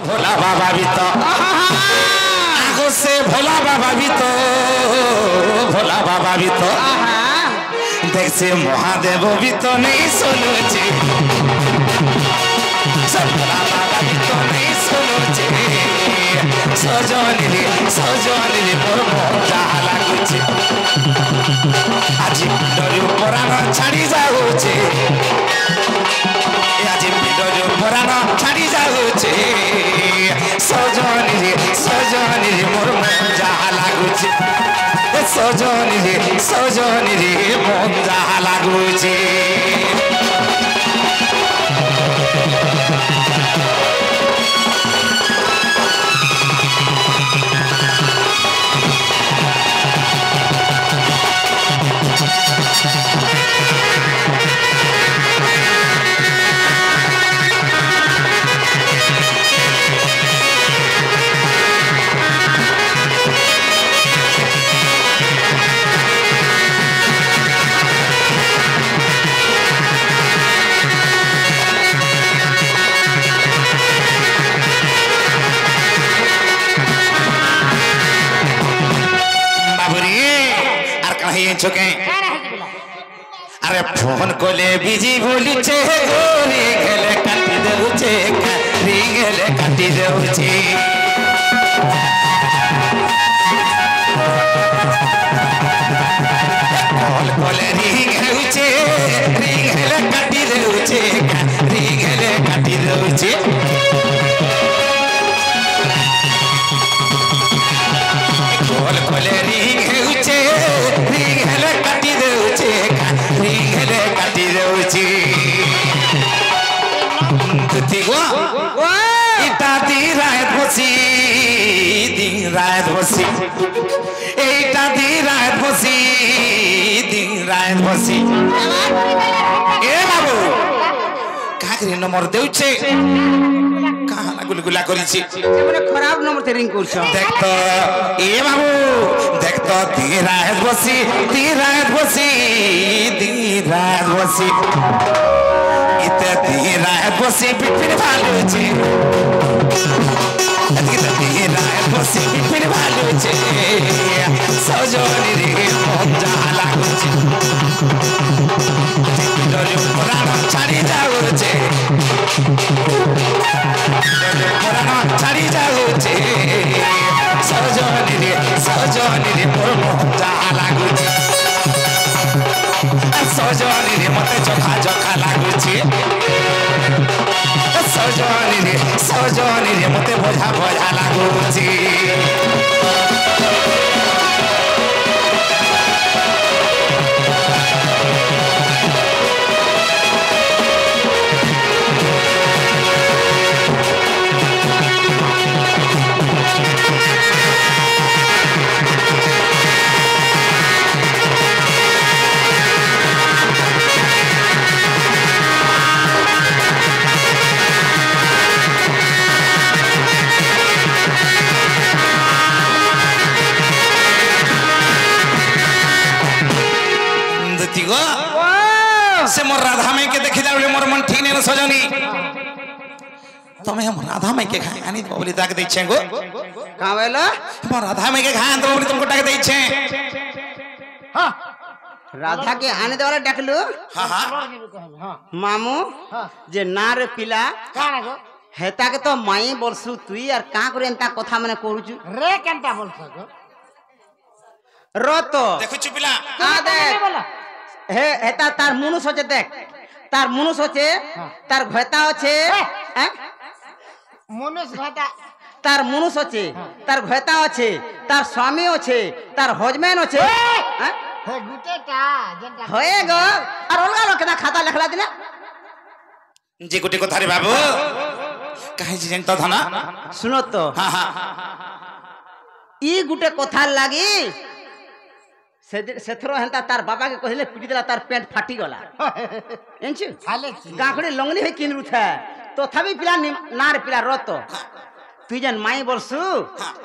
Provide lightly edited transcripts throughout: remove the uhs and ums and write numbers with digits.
भोला बाबा भी तो आगो से भोला बाबा भी तो भोला बाबा भी तो देख से महादेव भी तो नहीं सुनो जी भोला बाबा भी तो नहीं सुनो जी सजनी रे मोर मजा लागुचे आज डरी पराण छाड़ी जाऊचे आज डरी पराण छाड़ी जाऊचे सजनी रे मोर मजा लागुचे सजनी रे मजा लागुचे चुके अरे फोन को ले बिजी बोली चे गोरी गले काटी देउचे री गले काटी देउचे कॉल कोले री गउचे री गले काटी देउचे री गले काटी देउचे कॉल कोले री गउचे दिन रात बसी ए बाबू काकरी नंबर देउछे कहाँ ना गुलगुला करिछि माने खराब नंबर ते रिंग करछ देख तो ए बाबू देख तो दिन रात बसी इते दिन रात बसी पिपिन भालुछि दिन रात बसी पिपिन भालुछि सजनी रे मजा लागुछि डोली पुराण छाड़ी जाउछे छाड़ी जाउछे सजनी रे मोर मजा लागुछि सजनी रे मते चोखा लागुछि सजनी रे मते बोझा लागुछि से मोर राधा माई के देखि जाबले मोर मन ठीक नै सजनी तमे हम राधा माई के खाए आनी बोली ताक दै छै गो का वेला मोर राधा माई के खाए तो बोली तुमको ताक दै छै हां राधा के आने देवाला डाकलु हां हां मामू जे नार पिला काना गो हेता के तो माई बोलसु तुई यार का करे एंता कथा माने करूछु रे केनता बोलछ गो रो तो देखु छु पिला आ दे हे हेता तार मुनु सोचे देख तार मुनु सोचे तार घता होचे हैं मनुष्य घटा तार मुनु सोचे तार घता होचे तार स्वामी होचे तार हजमेन होचे हैं हे गुटेटा जेंटा होए गो और अलगा लोग केना खाता लिखला दिना जे गुटे को थारे बाबू काहे जे जन तो धना सुनो तो हां हां ई गुटे कथा लागी सेथरो हंता तार बाबा के कहले पिटी देला तार पेट फाटी गला एंचु खाले गाखड़ी लंगली है किनरु था तो थबी पिला नार पिला रतो तुई जन माई बोलसु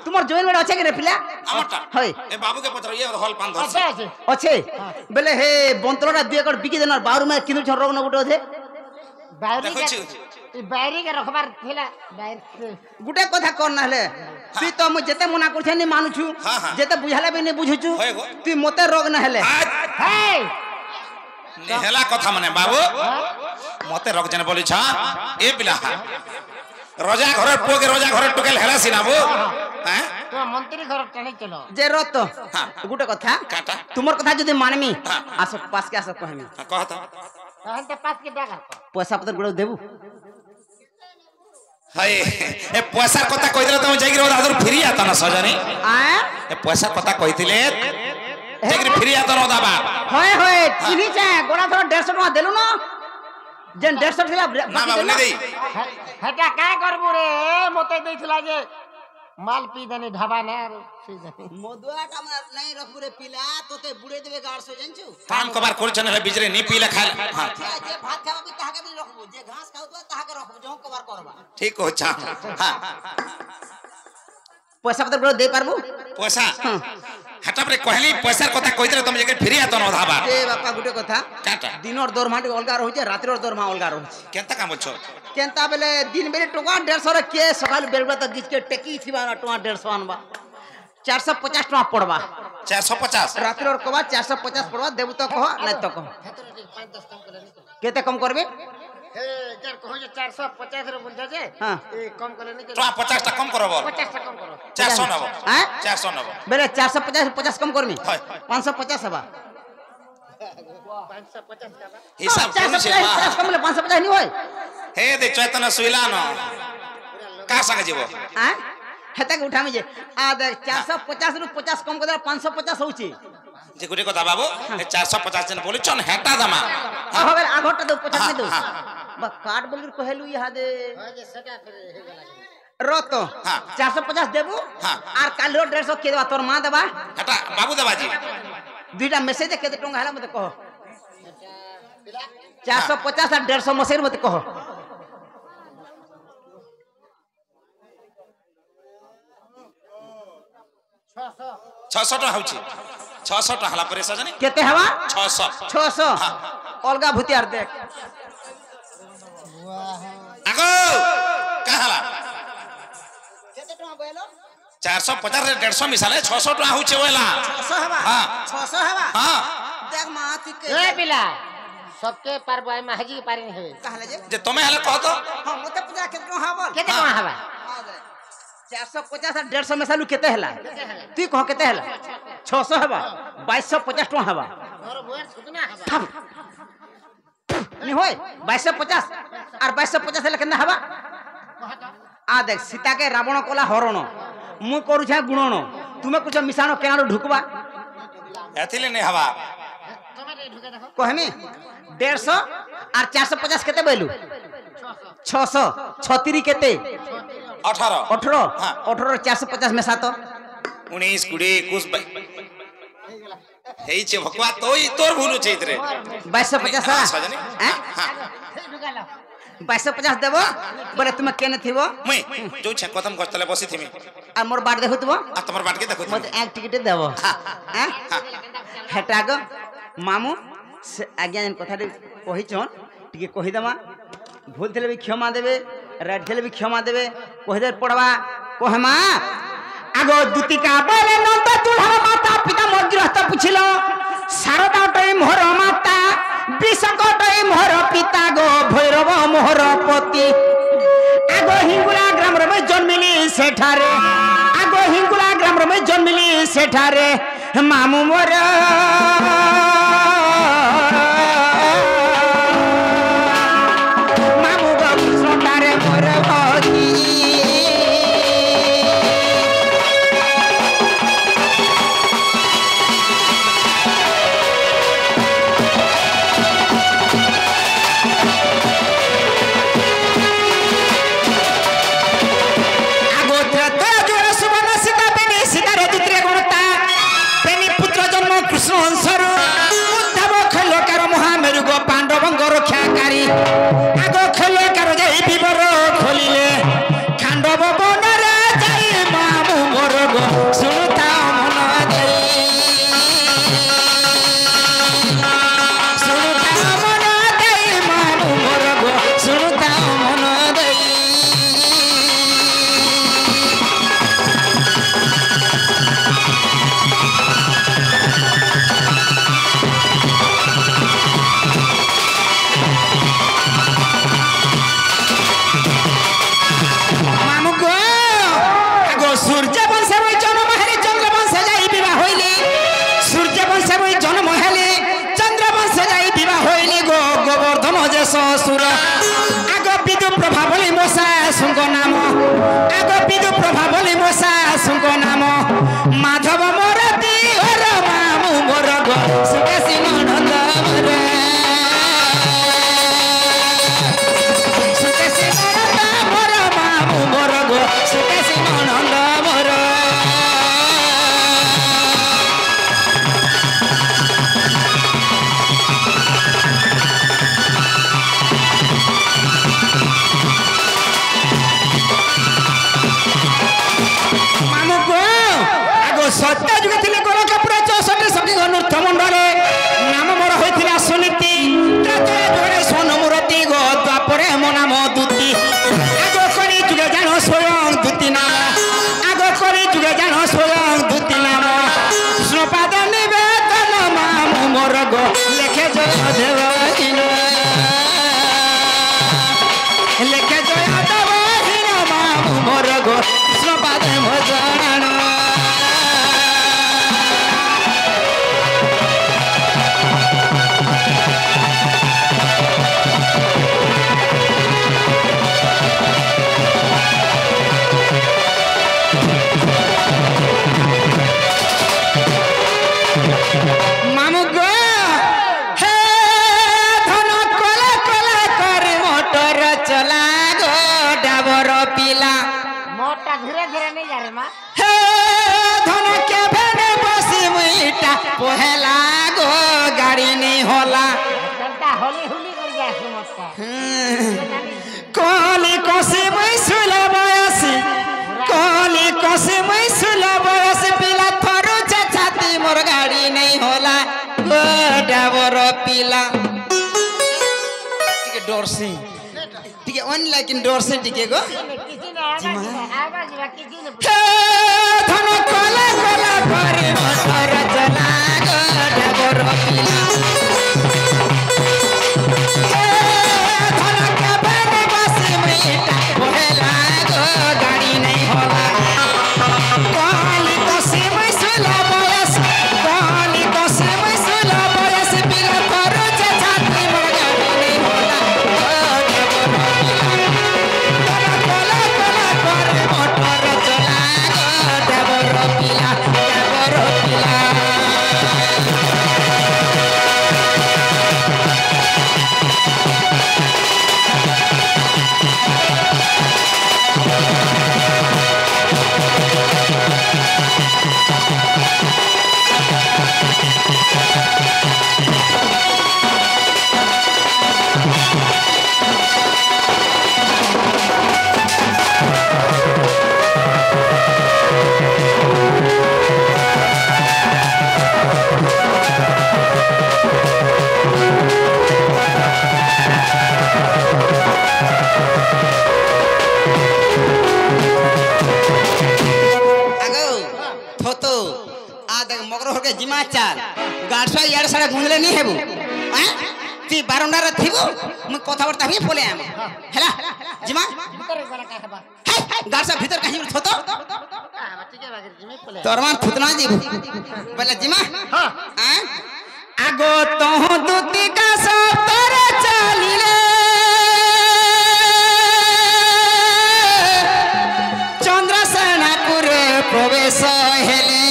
तुमर जमीन में अच्छे के रे पिला हमटा होय ए बाबू के पत्र ये हॉल पान दस अच्छा अच्छे बेले हे बंतलरा 2 एकड़ बिकी देना बारू में किनु छ रोग न गुटे होथे बाहरी देखो छी ଇ ବାଇରି କେ ରଖବାର ଥିଲା ବାଇରି গুটে কথা কর না হলে তুই তো আমি যেতে মনা করছে নি মানুছু হ্যাঁ, হ্যাঁ। যেতে বুঝালে বি নি বুঝুছু হয় গো। তুই মতে রোগ না হলে হেই নেহেলা কথা মানে বাবু মতে রক জানে বলিছ এ পিলা রজা ঘরের পুকে রজা ঘরের টুকেল হেলা সিনাবো হ্যাঁ তো মন্ত্রী ঘর টানি চলো যে রত হ্যাঁ। গুটে কথা কাটা তোমার কথা যদি মানমি হ্যাঁ। আসো পাসকে আসো কহমি কহ তো এখন তো পাঁচ কে টাকা পয়সা পত্র গুলো দেবু হাই এ পয়সার কথা কইলে তুমি যাইকি আদর ফিরি আত না সজনি আয় এ পয়সার কথা কইতিলে যাইকি ফিরি আত না দাবা হয় হয় চিনিছে গোড়া ধর 150 টাকা দেলু না যেন 150 ছিল না বাবু নে দেই হেটা কাই করবু রে মতে দেইছিলা যে মাল পি দেনি ঢাবা না আর মদুয়া কামনা নাই রখুরে পিলা তোতে বুড়ে দেবে গাড়ছো জানছু কাম কবার করছন হে বিজরে নি পিলা খাল হ্যাঁ যে ভাত খাওয়া বি তাহাকে বি রখবো যে ঘাস খাও তো তাহাকে রখবো যখন কবার করবা ঠিক হচ্ছা হ্যাঁ পয়সা পত্র গুলো দেই পারবো পয়সা হাটা পরে কহলি পয়সার কথা কইলে তুমি যাইকি ফিরি আত না দাবা এ বাপা গুটে কথা কাটা দিনর দরমাটি অলগা রହୁছে রাত্রির দরমা অলগা রହୁছে কেনতা কাম বলছো কেনতা বেলে দিন বেলে টকা 150 রে কে সকাল বেলবা তো গিচকে টেকি থিবা না টকা 150 আনবা 450 টাকা পড়বা 450 রাত্রির কবা 450 পড়বা দেবু তো কহ নাই তো কহ কেতে কম করবে হে যার কহ যে 450 রে বলছ যে হ্যাঁ এ কম করে নি তো 50 টা কম করো বল 50 টাকা কম করো 400 নব হ্যাঁ 400 নব বেলে 450 50 কম করমি হয়। 550 হবা 550 টাকা হিসাব করছে 450 কম বলে 550 নি হয় হে দে চৈতন্য শুইলা ন কা সঙ্গে যাব হ্যাঁ হেতাকে উঠামি যে আ দেখ 450 রু 50 কম করে 550 হউছি যে গুটি কথা বাবু এ 450 জন বলিছন হেটা দামা হবে আঘরটা দেব 50 দেব বা কাট বলি কহেলু ইহা দে হয় যে সেটা ফির হে গলা রত হ্যাঁ। 450 দেবু হ্যাঁ। আর কাল 150 কে দেবা তোর মা দেবা হেটা বাবু দেবাজি দুইটা মেসেজে কেতে টঙ্কা হেলা মতে কহ 450 আর 150 মসের মতে কহ ছশো টাকা হচ্ছে 600 টাকা হলা পরে সজনি কেতে হবা 600 600 হ্যাঁ। অলগা ভুতিয়ার দেখ আগো কা হলা কেতে টঙ্কা বইলো 450 রে 150 মিশালে 600 টাকা হচ্ছে ওলা 600 হবা হ্যাঁ। 600 হবা হ্যাঁ দেখ মা তুই কে এ পিলা সবকে পারবো আমি হাজি পারিনি হে তাহলে যে যে তুমি হেলে কহ তো হ্যাঁ মতে পূজা কেতে টঙ্কা হবা কেতে কোন হবা 450 আর 150 মেসালু কেতে হেলা তুই কহ কেতে হেলা 600 হবা 2250 টঙ্কা হবা মোর বউয়ের সুতনা হবা থাম নি হয় 2250 আর 2250 হেলে কেন হবা আ দেখ সীতাকে রাবণ কলা হরণ মুই করুছে গুণন তুমি কুছ মিশাণ কেন ঢুকবা এথিলে নেই হবা তুমি ঢুকে দেখো কহমি 150 আর 450 কেতে বইলু 600 36 কেতে 18 18 হ্যাঁ। 18 450 মেশা তো 19 20 21 ହେଇଛେ ଭଗବା ତୋର ଭୁଲ ଅଛି ଏଥିରେ 2250 হ্যাঁ, সজনী। হ্যাঁ হ্যাঁ 2250 দেব বলে তুমি কেনে থিব মুই ଯୋଉ ଛେକ ତମ ଗଛତଳେ ବସିଥିମି আর মোর বার দেখুথিব ଆଉ ତମର ବାଟକେ ଦେଖୁଥିମି মতে এক টিকিট দেব হ্যাঁ হেটা গো মামু আজ্ঞা যেন কথাটি কহিছন টিকে কহিদেমা ভুল ଥିଲେ ବି ক্ষমা দেবে রেড ଥିଲେ ବି ক্ষমা দেবে কহিদে পড়বা কহেমা আগো দুতিকা বলে নন্দ চুড়ার মাতা পিতা মোর গৃহস্থ পুছিল শারদাটই মোহর মাতা বিশকটই মোহর পিতা গো ভৈরব মোহর পতি আগো হিঙ্গুলা গ্রাম রে জন্মিলি সেঠারে আগো হিঙ্গুলা গ্রাম রে জন্মিলি সেঠারে মামু মোর মামু গো কৃষ্ণটারে মোর ভক্তি কৃষ্ণ সূর্য বংশে ওই জন্ম হেলে চন্দ্র বংশে যাই বিবাহ হইলে সূর্য বংশে ওই জন্ম হেলে চন্দ্র বংশে যাই বিবাহ হইলে গো গোবর্ধন যে শ্বশুর আগ বিদু প্রভা বলি মশা শুঙ্গ নাম আগ বিদু প্রভা বলি মশা শুঙ্গ নাম মাধব মোর দিওর মামু মোর গো সুখে সিংহনন্দ মোর সুখে সিংহনন্দ মোর মামু মোর গো সুখে সিংহনন্দ মোর মামু গো আগো সত্য যুগে ଥିଲେ গোরখপুরে 64 সখী নৃত্য মণ্ডলে নাম মোর হইଥିଲା সুনীতি ত্রেতয়া যুগে সোনমূরতি গো দ্বাপরে মো নাম দুতি আগো করি যুগে জানো স্বয়ং দুতি নাম আগো করি যুগে জানো স্বয়ং দুতি নাম কৃষ্ণপাদ নিবেদন মামু মোর গো লেখে জয় দেবহীন লেখে জয় দেবহীন মামু মোর গো কৃষ্ণপাদ ভজন মামু গো হে ধন কলা কলা করে মোটর চলা গো ডাবর পিলা मोटा धीरे धीरे नहीं जा रे माँ হে ধন কেবে নে বসি মুইটা পহেলা গো গাড়ি নি হলা चलता होली होली कर जाए सुमोटा কলি কষি মুই সুলা বয়সী কলি কষি মুই সুলা বয়সী পিলা থরু ছাতি মোর গাড়ি নেই হলা গো ডাবর পিলা টিকে ডরসি টিকে অনলাইন ডরসি টিকে গো किसी ने आएगा जीवा किसी ने হে ধন কলা কলা করে মোটর চলা গো ডাবর পিলা হে ধন কেবে নে বসি মুইটা পহেলা গো গাড়ি নেই হলা কলি কষি মুই সুলা বয়স কলি কষি মুই সুলা বয়স পিলা থরু ছাতি মোর গাড়ি নেই হলা গো ডাবর পিলা কলা কলা করে মোটর চলা গো ডাবর পিলা ডাবর পিলা আগো থতো আ দেখ মগর হকে জিমা চাল গাড়ছা ইয়ার সারা গুঁজলে নি হেবু হ্যাঁ তুই বারন্ডারে থিবু মু কথাবার্তা হি বলে আম হেলা জিমা भीतर वाला का बा গাড়ছা ভিতর কাহি থতো हां ठीक है बागर जी में बोले তোর মান থুতনা জিবু বলে জিমা हां হ্যাঁ আগো তহ দুতি কা সব তোরে চালিলে চন্দ্রসেনাপুরে প্রবেশ হেলে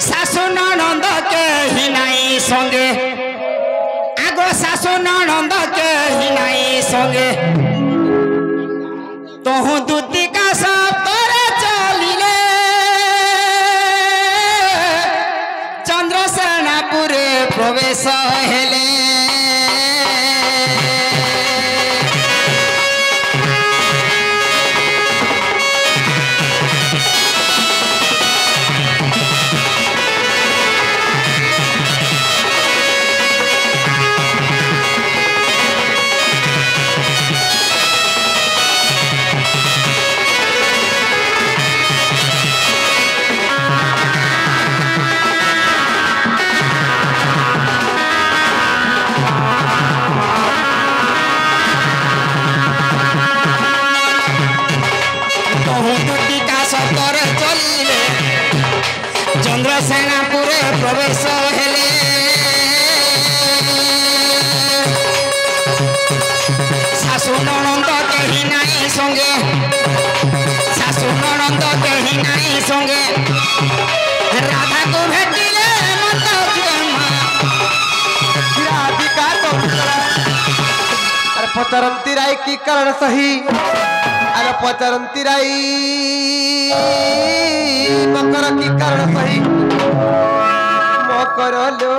শাশু ননদ কে হিনাই সঙ্গে আগো শাশু ননদ কে হিনাই সঙ্গে তহু দুতি কা সব তোরে চালিলে চন্দ্রসেনাপুরে প্রবেশ হেলে ঘরে প্রবেশ হেলে শাশু ননন্দ কেহি নাই সঙ্গে শাশু ননন্দ কেহি নাই সঙ্গে রাধাকে ভেটিলে মত মা राधिका तो अरे पचरंती राई की करण सही अरे पचरंती राई मकर की करण सही मकर लो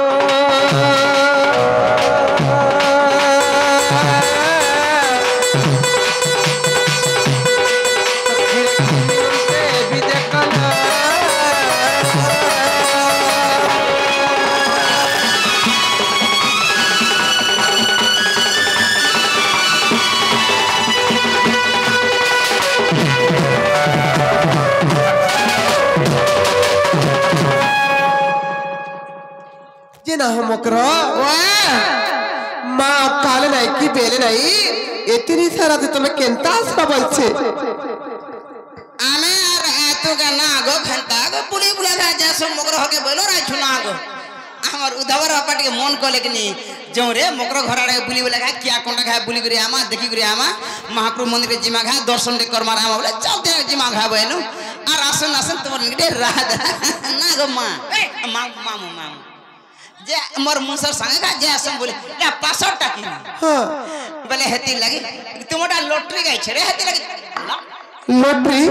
ना हो मकरो माँ काले नहीं की बेले नहीं इतनी सारा तो तुम्हें केंता आसरा बोलছে आमे यार एतो का ना गो घंटा गो पुली बुला था जैसे मकरो होके बोलो रे छुना गो हमर उधवर अपट के मन को लेकनी जो रे मकरो घर आड़े बुली बुला का क्या कोंडा खा बुली करे आमा देखी करे आमा महाप्रभु मंदिर रे जिमा खा दर्शन रे कर मार आमा बोले चलते जिमा खा बहनु और आसन आसन तुमर निकटे रात ना गो मां मामू मामू जे मोर मुसर संगे का जे असम बोले या 500 टाकी हां बोले हेती लगी तुमटा लॉटरी गई छे रे हेती लगी लॉटरी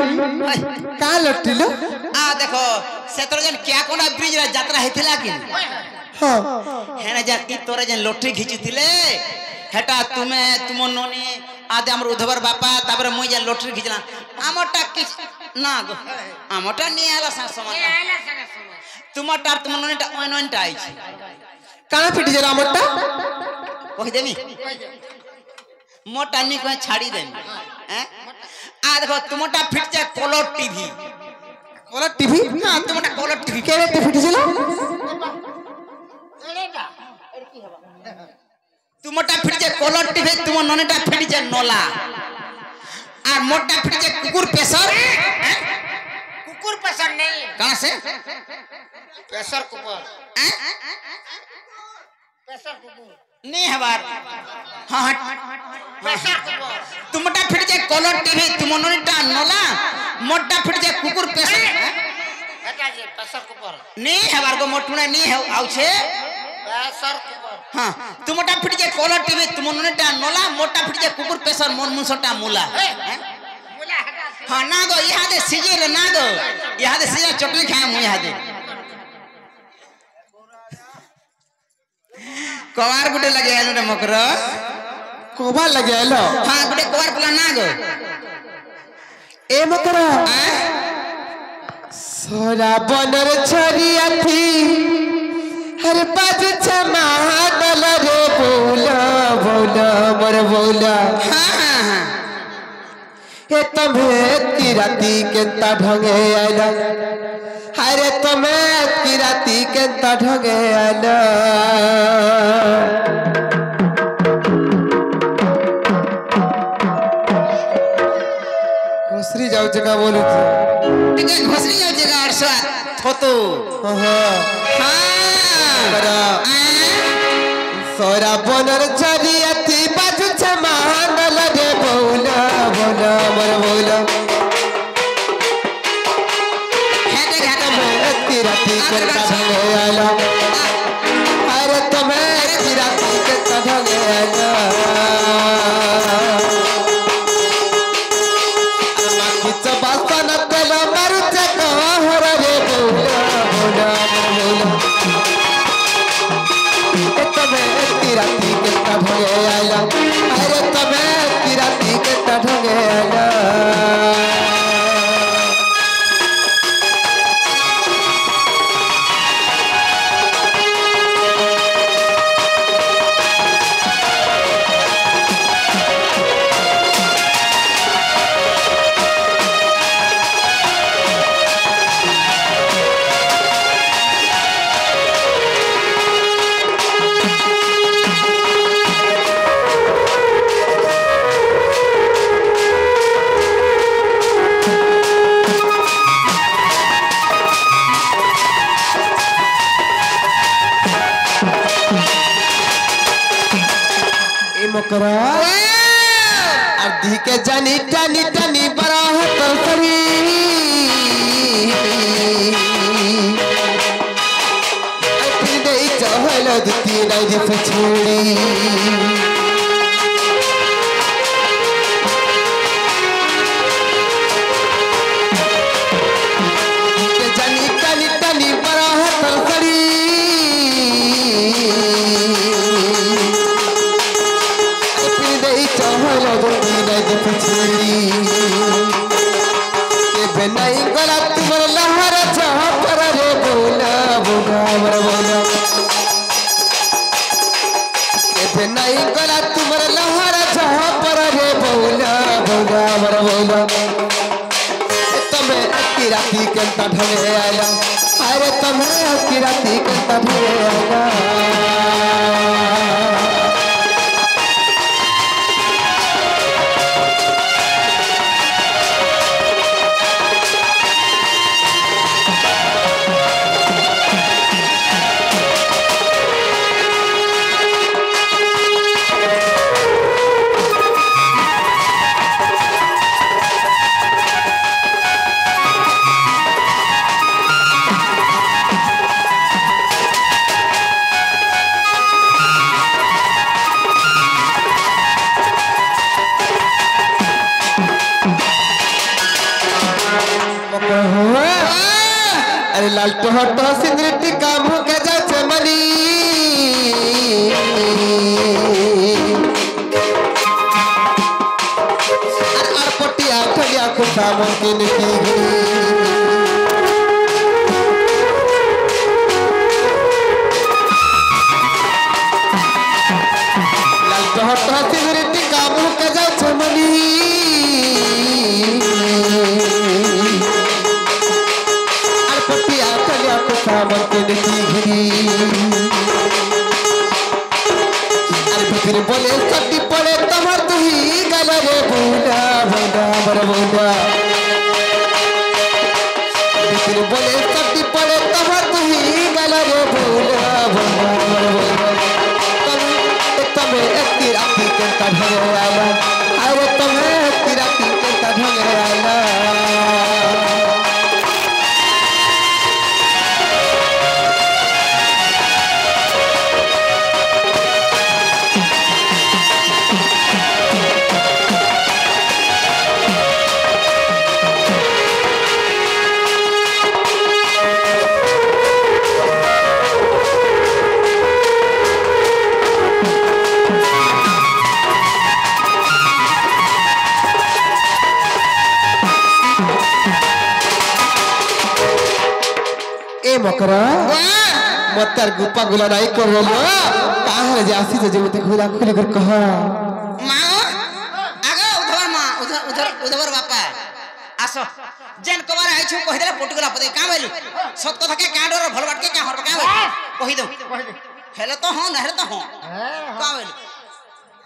का लॉटरी लो आ देखो सेतरजन क्या कोना ब्रिज रे यात्रा हेतिला कि हां हेना जा ती तोरे जन लॉटरी घिचिथिले हेटा तुमे तुम नोनी आदे हमर उधवर बापा तापर मुई जे लॉटरी घिचला आमटा कि ना गो आमटा नि आला सा समान तुमटा तुम नोनीटा ओनटा आइ काना पिटी जरा मोटा कहि देमी मोटा नी को छाड़ी देमी हैं आ देखो तुमटा फिट जा कलर टीवी हां तुमटा कलर टीवी केरे टी पिटी जला तुमटा फिट जा कलर टीवी तुम ननेटा फिट जा नला और मोटा फिट जा कुकुर प्रेशर कुकुर पसंद नहीं कहां से प्रेशर कुकुर प्रेशर कुकुर नहीं हबार हां प्रेशर कुकुर तुमटा फिट जा कलर टीवी तुम ननेटा नला मोटा फिट जा कुकुर प्रेशर बेटा जी प्रेशर कुकुर नहीं हबार को मोटुना नहीं है आउ छे प्रेशर कुकुर हां तुमटा फिट जा कलर टीवी तुम ननेटा नला मोटा फिट जा कुकुर प्रेशर मन मुसटा मूला मुला हटा हां ना गो यहा दे सीजे रे ना गो यहा दे सीजा चटनी खाए मु यहा दे कवार गुटे लगे आलो रे मकरो कोबा लगे आलो हां गुटे कवार पला ना गो ए मकरा सोरा बनर छरिया थी हर पाज छमाडल रे बोला बोला मोर बोला हां ए तुम्हें की राती केंता ढंगे आला अरे तुम्हें की राती केंता ढंगे आला घोसरी जाऊ जगह बोलू थी टिके घोसरी जाऊ जगह अरसा थोतो हां करा सोरा बनर छरिया थी बाजू छमाडल रे बोला बोला मोर बोला हेते घाटा की राती केंता ढंगे आला अरे तुम्हें की राती केंता ढंगे आला किच बासन तेल मारुच कहर रे बोला बोला बोला तुम्हें की राती केंता ढंगे आला मकरा আর দিকে জানি টানি টানি বড় হাত করি আপনি দেই চহল দুতি নাই দি ফছড়ি দিকে জানি টানি টানি বড় হাত করি আপনি দেই চহল দুতি নাই দি ফছড়ি के बनाई गला तुमर लहरा छपर रे बोला बोला बोला बोला के बनाई गला तुमर लहरा छपर रे बोला बोला बोला बोला तमे की राती केंता ढले आला अरे तमे की राती केंता ढले आला अरे लाल टोहट सिंदूर टीका मुँह के जाचे मनी अरे पटिया ठगिया खुशा मुमकिन की लाल टोहट सिंदूर टीका मुँह के जाचे मनी सामन के नकी घिरी अरे फिर बोले सटी पड़े तमर तू ही गला रे बोला बोला बर बोला फिर बोले सटी पड़े तमर तू ही गला रे बोला बोला बर बोला तमे एक राती के ढंगे आला अरे तमे एक राती के ढंगे आला मकरा मत्तर गुप्पा गुला नहीं कर लो काहे जासी जे मते खुला खुले कर कहा माँ आगे उधर माँ उधर उधर उधर बापा आसो जेन कबार आइ छु कहि देला पटुगला पदे का बैलु सत कथा के काडर भल बाट के का हर का बैलु कहि दो हेले तो हो नहरे तो हो का बैलु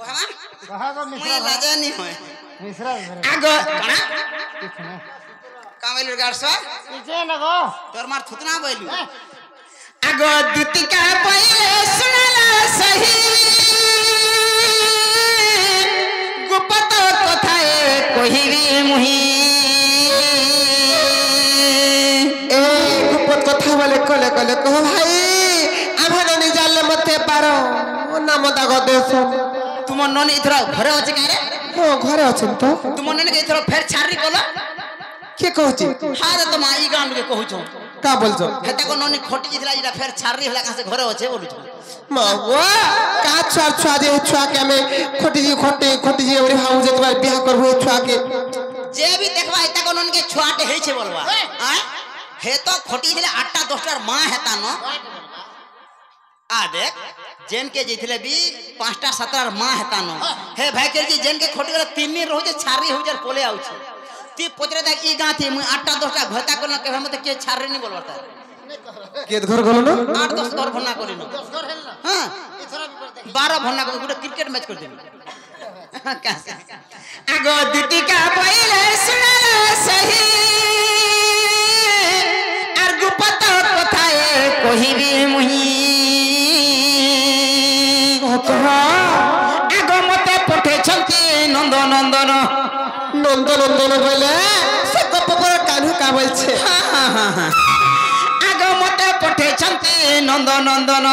कहमा कहा तो मैं लाजा नहीं होय मिश्रा आगे कणा का बैलु गारसा पीछे न गो तोर मार थुतना बैलु आगो दुतिका पहिले सुनला सही गुपत कथाए कहिबी मुही ए गुपत कथा वाले कले कले कह भाई आभा नि जाले मते पारो नाम दाग देश तुम ननी इथरा घरे अछि कारे हो घरे अछन तो तुम ननी के इथरा फेर छारी कोला के कहछि हां तो माई गांड के कहू छ का बोल छ हेते को ननी खोटी जितला जिला फेर छारी होला का से घरे अछि बोलू छ मगवा का छुआ जे छुआ के में खोटी जी ओरे हाउ जे तोर बियाह करबो छुआ के जे भी देखबा हेते को ननी के छुआटे हे छे बोलबा हां हे तो खोटी जिला 8टा 10टा मां हेता न आ देख जेन के जइथिले भी 5टा 7टा मां हेता न हे भाई के जी जेन के खोटी वाला 3 दिन रहू जे छारी हो जे पोले आउ छ ती पोचरे देख ई गाथी मु 8टा 10टा घता को न के मते के छारी नहीं बोलबता केत घर गलो न 8 10 घर भन्ना करी न 10 घर हेल ना हां इथरा भी कर दे 12 भन्ना को गुटे क्रिकेट मैच कर देबी कैसे आगो दुतिका पहिले सुनला सही आर गुपत कथाए कहिबी मुही कहा आगो मते নন্দ নন্দন নন্দ নন্দন বলে সে গপ পর কানু কা বলছে আগ মতে পঠেছন্তি নন্দ নন্দন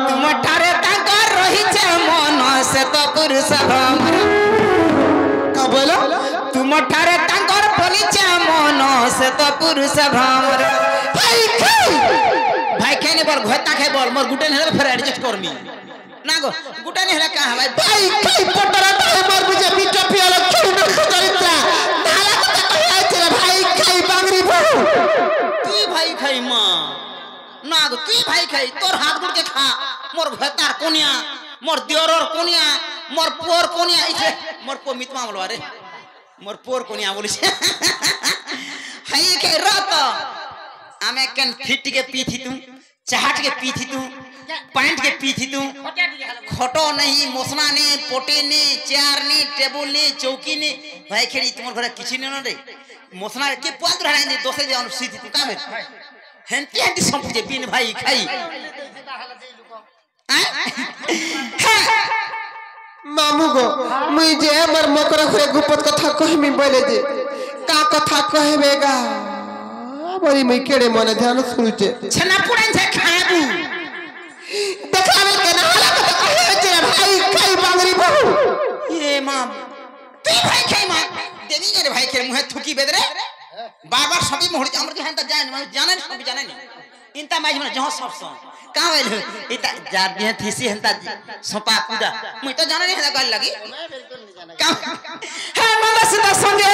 তুমঠারে তাঙ্কর রহিছে মন সে তো পুরুষ ভ্রমর কা বলো তুমঠারে তাঙ্কর বলিছে মন সে তো পুরুষ ভ্রমর ভাই খাই ভাই খাইনি বল ঘটা খাই বল মোর গুটেন হেলে ফের অ্যাডজাস্ট করমি না গো গুটেন হেলে কা ভাই ভাই খাই পটরা তাই মার বুঝে পিটা পিয়ালা খেলু না খতরিত্রা নালা কথা কই আইছে রে ভাই খাই বাংরি বহু তুই ভাই খাই মা না গো তুই ভাই খাই তোর হাত গুড়কে খা মোর ভেতার কোনিয়া মোর দিওরর কোনিয়া মোর পোর কোনিয়া ইছে মোর পো মিতমা বলবা রে মোর পোর কোনিয়া বলিস হাই কে রাত আমি কেন ফিট के पीथी तू चाहट के पीथी तू पैंट के पीथी तू खटो नहीं मोसना नहीं पोटे नहीं चेयर नहीं टेबल नहीं चौकी नहीं भाई खेड़ी तुमर घरे किछि न रे मोसना के पांच रहा नहीं दोसे जे अनुसीत तू का हेंती हेंती संपुजे बिन भाई खाई मामू गो मुई जे हमर मकर घरे गुपत कथा कहमी बोले जे का कथा कहबेगा बड़ी मुई केड़े मने ध्यान सुनुचे छना पुड़न से खाबू देखावे के ना हाला कथा कहे जे भाई खाई बांगरी बहु ये मां तू भाई खाई मां देवी रे भाई के मुहे थुकी बेदरे बार-बार सभी मोहड़ हमर के हंता जाने मैं जाने सब जाने नहीं इनता मैच में जहां सब सो का वेल इता जा दिए थीसी हंता सोपा पूजा मुई तो जाने नहीं हला गल लगी का हे मंगसदा संगे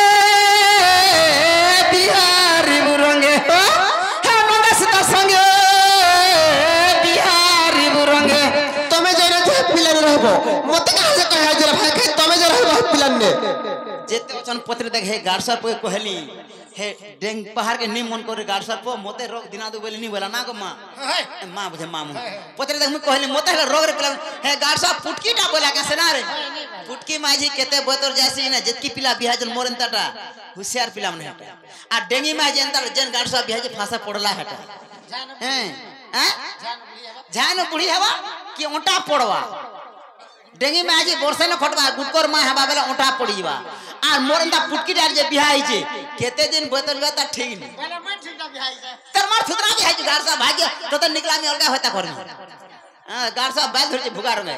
बिहारी बुरंगे हे मंगसदा संगे बिहारी बुरंगे तमे जने जे पिलन रहबो मते का जे कहे जे भाई खाई तमे जे रहबो पिलन ने जेते वचन पत्र देखे गारसा पे कहली हे डेंग पहाड़ के नी मन करे गारसा पे मोते रोग दिना दो बोली नी बोला ना गो मां मां बुझे मामू पत्र देख मैं कहली मोते रोग रे पिला हे गारसा फुटकी टा बोला कैसे ना रे फुटकी माझी केते बोतर जासी ना जेतकी पिला बिहाजन मोरन ताटा होशियार पिला मन हटा आ डेंगी माझी अंतर जन गारसा बिहाजे फांसा पड़ला हटा हैं हैं जानो बुढ़ी हवा कि ओटा पड़वा डेंगी में आज वर्षा न फटवा गुटकोर मां हवा बेला ओटा पड़ीवा आ मोरंदा फुटकी डाल जे बिहाई छे केते दिन बोतल बता ठीक नहीं पहले मन ठीक ना बिहाई से तर मार थुतरा बिहाई छे गारसा भाग्य तो निकला में अलगा होता करनी हां गारसा बाल धर छे भुगार में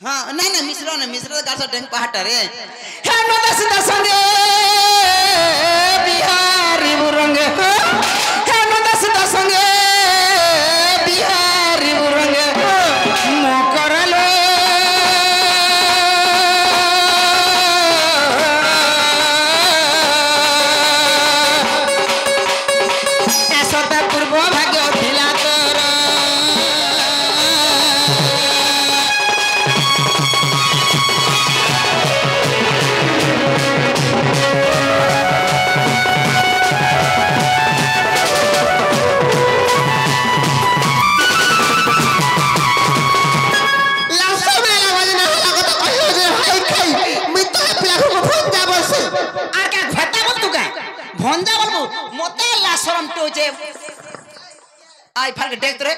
हां नहीं नहीं मिश्रो गारसा डेंग पहाड़ रे हे नो दस संगे बिहारी बुरंगे हे नो दस संगे बिहारी बुरंगे मोकरले ऐसा पूर्व भाग्य ढिला कर लासा मेला वजना हाला कथा कहे जे भाई खाई मुई तो पिला को फोन जाबो से আর কা ঘটা বল তু কা ভঞ্জা বলবো মতে লাশরম তো যে আই ফাল के देख रे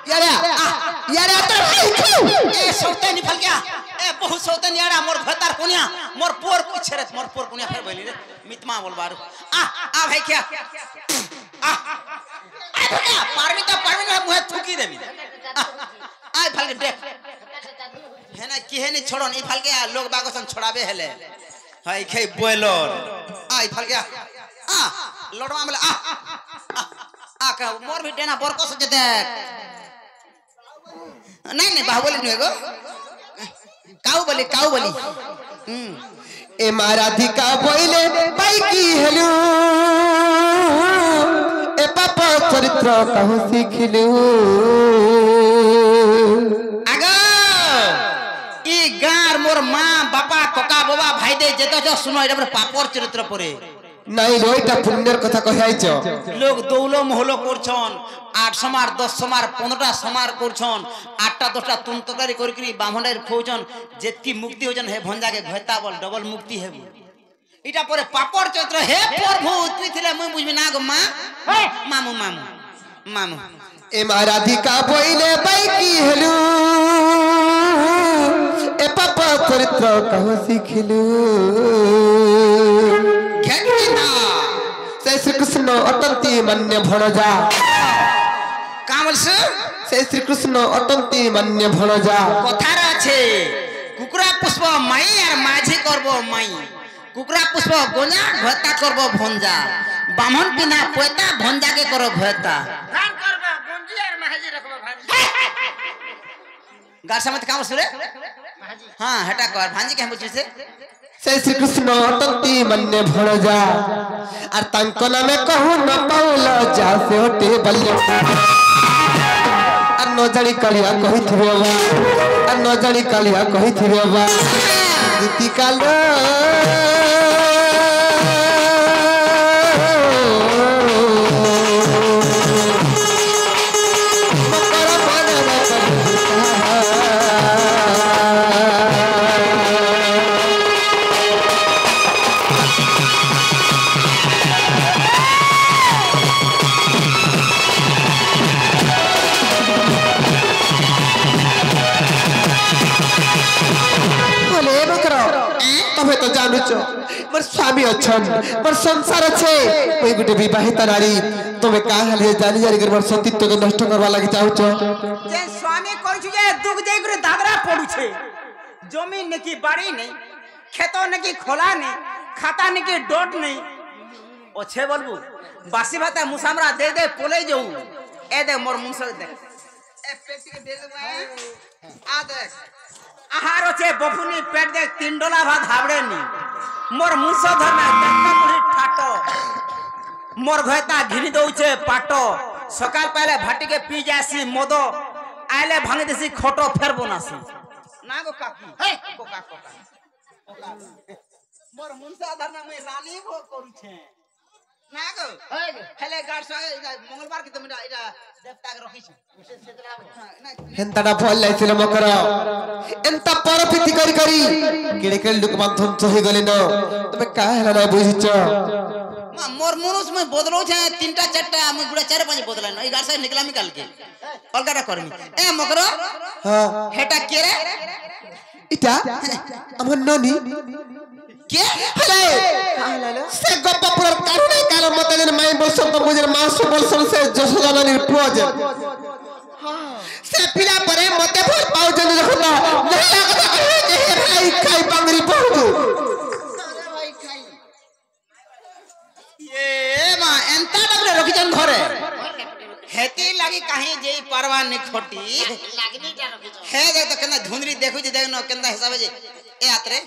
यारे तो भाई खाई ए सौते नि फल क्या ए बहुत सौते नि आड़ा मोर भतार कोनिया मोर पोर कुछ रे मोर पोर कोनिया फेर बोली रे मितमा बोलबार आ भाई क्या आ भगा पारमी ना मुहे थुकी देबी आय फल के देख है ना की है नि छोड़न ई फल के लोग बागसन छोड़ाबे हेले हाय खै बोलर आय फल के आ लड़वा में आ का मोर भी देना बरकस जे देख नहीं बाहुबली नु एगो काऊ बोली ए माराधिका बोइले बाई की हेलु ए पापा चरित्र कहू सिखलु आगा ई गार मोर मां बापा कका बाबा भाई दे जेतो जो सुनो एटा पापर चरित्र परे नहीं रोइटा पुण्यर कथा कहाइछ लोग दौलो महलो करछन 8 समार 10 समार 15टा समार करछन 8टा 10टा तुम तकारी करकरी बामहंडार खोजन जेतकी मुक्ति होजन हे भंजा के घता बोल डबल मुक्ति हेबु इटा परे पापर चरित्र हे प्रभु तुई थिले मैं बुझबी ना गो मां मामू ए माराधिका बोइले बाई की हेलु ए पाप चरित्र कहो शिखिलु घेटिना से श्री कृष्ण अटंती मान्य भणजा का बोलছ से श्री कृष्ण अटंती मान्य भणजा কথার আছে কুকুরা পুষ্প মাই আর মাঝি করব মাই কুকুরা পুষ্প গোজা ঘতা করব ভঞ্জা বামন পিনা পয়তা ভঞ্জাকে করো ঘতা ধান করবা গঞ্জি আর মাহাজি রাখবা ভাই গার সমত কাম সুরে হ্যাঁ হেটা কর ভাঞ্জি কে বুঝছিস से श्री कृष्ण अटंती मान्य भणजा और तांको नामे कहू न पाउल जा से होते बल्ले और न जानी कालिया कहिथिबे बा और न जानी कालिया कहिथिबे बा गीति काल तबे तो जानुच मोर स्वामी अछन मोर संसार छे कोई गुटे विवाहित नारी तबे का हाले जानी जानी कर मोर सतीत्व के नष्ट करवा लागि चाहूच जे स्वामी करछु जे दुख जाई करे दादरा पडु छे जमीन ने की बाड़ी नहीं खेतो ने की खोला नहीं खाता ने की डोट नहीं ओछे बोलबू बासी भाता मुसामरा दे दे पोले जाऊ ए दे मोर मुंसर दे ए पेटी के दे दे आ दे आहार होचे बफुनी पेट दे 3 डोला भात हाबड़े नी मोर मुसो धरना देखता पुरी ठाटो मोर घयता घिनी दउचे पाटो सकाल पहले भाटी के पी जासी मोदो आले भांगे देसी खोटो फेर बनासी ना गो काकी हे कोका कोका मोर मुंसा धरना में रानी भो करू छे ना गो हेले गाड़ सगे मंगलवार के तुम इटा देवता के रखी छे हेंताडा फल लाइছিল मकर एंता परफिति करी करी केड़े केड़े लोक माध्यम चहे गले न तबे का हला ना बुझिच मोर मुनुस में बदलो छे 3टा 4टा हम गुडा 4 5 बदला न ई गाड़ से निकला निकाल के अलगारा करमी ए मकरो हां हेटा के रे इटा हमर ननी के हले से गप्पपुर कारुणे काल मते दिन माई बोलसन तो मुझे मासु बोलसन से जसोदा ननी पुज से पिला परे मते भर पाउ जन रखना नहीं लागत कहे जे हे भाई खाई बांगरी पहुदू ये मां एंता डबले रखी जन घरे हेती लागी काहे जे परवा ने खोटी लागनी जा रखी हे दे तो केना धुंदरी देखु जे देख न केना हिसाब जे ए आतरे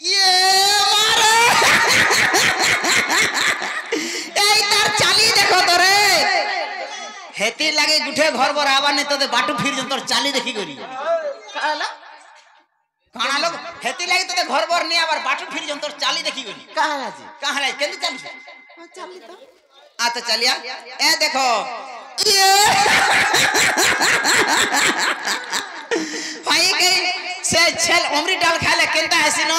ये मारे ए तार चाली देखो तो रे हेती लागे गुठे घर बर आवा ने तो बाटू फिर जन तोर चाली देखी गरी काला काना लोग हेती लागे तो घर बर नहीं आवर बाटू फिर जन तोर चाली देखी गरी काला जी कहां लाई केंदी चाली चाली तो आ तो चलिया ए देखो ये भाई के से छल उमरी डाल खाले केंता हसी न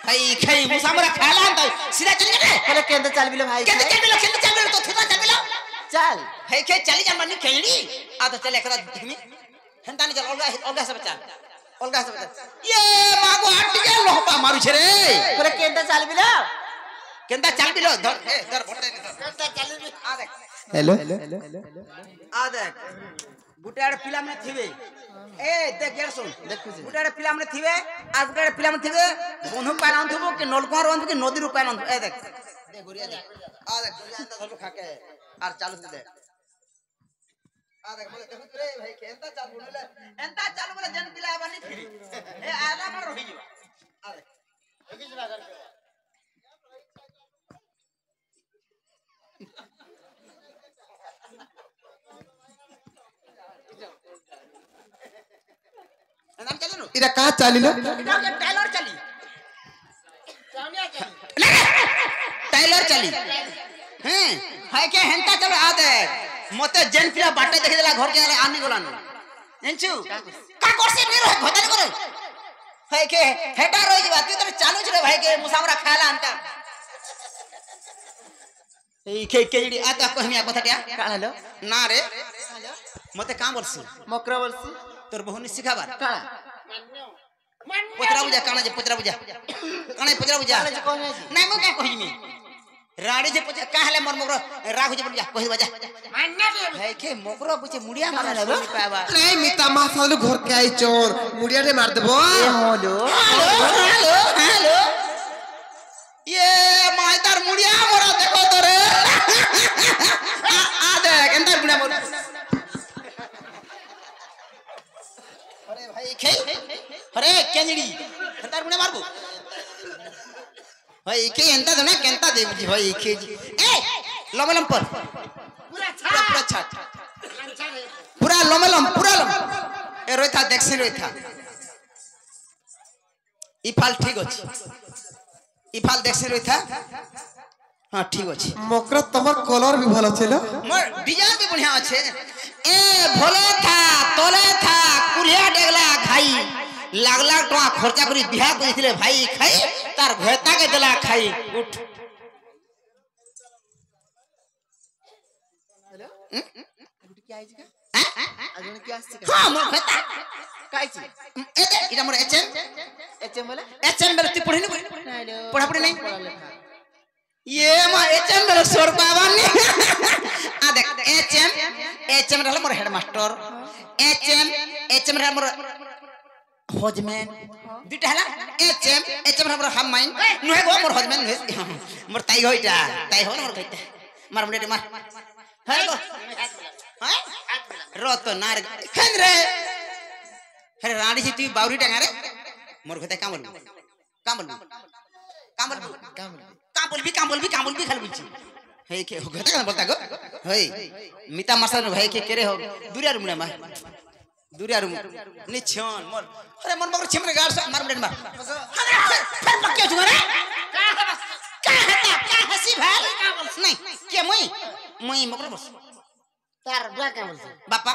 भाई खाई मुसामरा खाला त सीधा चल गए अरे केंदा चाल बिलो भाई केंदा चल बिलो तो थुदा चल बिलो चल है के चली जा मनी खेड़ी आ तो चले एकरा धमी हंता नहीं चल olga सब चल ये मागो हट के लोहपा मारू छे रे अरे केंदा चाल बिलो धर भटे केंदा चल बि आ देख हेलो आ देख गुटाड़ पिला में थिवे ए देख यार सुन देख गुटाड़ पिला में थिवे आ गुटाड़ पिला में थिवे बंधु पालन थबो कि नलकुआर बंधु कि नदी रुपायन ए देख दे गुरिया देख आ देख गुरिया अंदर धरलो खाके और चालू दे आ देख बोले देखो रे भाई केंता चालू बोले जन पिला बनी फिरी ए आला मन रही जीवा आ देख देखि जरा करके नाम चले नो इरा का चालिलो इटा के टाइलर चली टाइलर चली हैं हाय के हेंता चलो आ दे मते जेन पिला बाटे देख देला घर के आले आनी गोलान जेनछु का करसे नहीं रहे घोदानी करे हाय के हेटा रोई जीवा तू तो चालू छ रे भाई के मुसामरा खाला अंता এই কেজি আতা কহমিয়া কথাটা কাণ হলো না রে মতে কাম বলছি মকরা বলছি তোর বহুনি শিখাবার কাণ পচরা বুঝা কানা যে পচরা বুঝা কানা পচরা বুঝা কাণ যে কোন আছে নাই মো কা কহিমি রাড়ি যে পচরা কাহলে মর মগর রাগ হয়ে বুঝা কহি বাজা ভাই কে মগর বুঝে মুড়িয়া মারা শুনি পাবা রে মিতা মা সালু ঘর কে আই চোর মুড়িয়া রে মার দেবো হলো হ্যালো হ্যালো হ্যালো ये मायदार मुड़िया मोरा देखो तो रे आ देख अंदर मुड़िया मोर अरे भाई खे अरे केंजड़ी अंदर मुड़िया मारबो भाई के अंदर तो ना केंता दे बुझी भाई खे जी ए लमलम पर पूरा छाट पूरा लमलम पूरा लम ए रोइथा देखसी रोइथा ई फाल ठीक अछि इफाल देखसी रही था हाँ ठीक अच्छे মকরা তোমার কলর भी ভালো ছিল मोर डिजाइन भी बढ़िया अच्छे ए भोले था तोले था कुलिया डेगला खाई लाख लाख टका खर्चा करी बिहा करिथिले भाई खाई तार भेता के देला खाई उठ আজন কি আসছে हाँ मोर भेता কাইছি ए दे इटा मोर एचएम বলে बेले तू पढ़ी नहीं নাইলো पढ़ा पढ़ी नहीं পড়ালেখা ये मा एचएम बेले सोर पावानी आ देख एचएम रहल मोर हेडमास्टर एचएम रहल मोर हजमैन दुटा हला एचएम रहल मोर हम माइन नुहे गो मोर हजमैन मोर ताई होइटा ताई हो मोर कइता मार मुंडे मार है गो हैं रो तो नार खेन रे अरे रानी जी तू बावरी टांगा रे मोर कइता काम बोल भी खाली बुझी हे के हो गता बोलता गो हे मिता मास्टर भाई के करे हो दुरिया रूम में दुरिया रूम निछन मोर अरे मन मगर छिमरे गाड़ से मार मुंडे मार फिर पक्के छु रे का हसी भाई नहीं के मुई मगर बस तार बुआ क्या बोलते बापा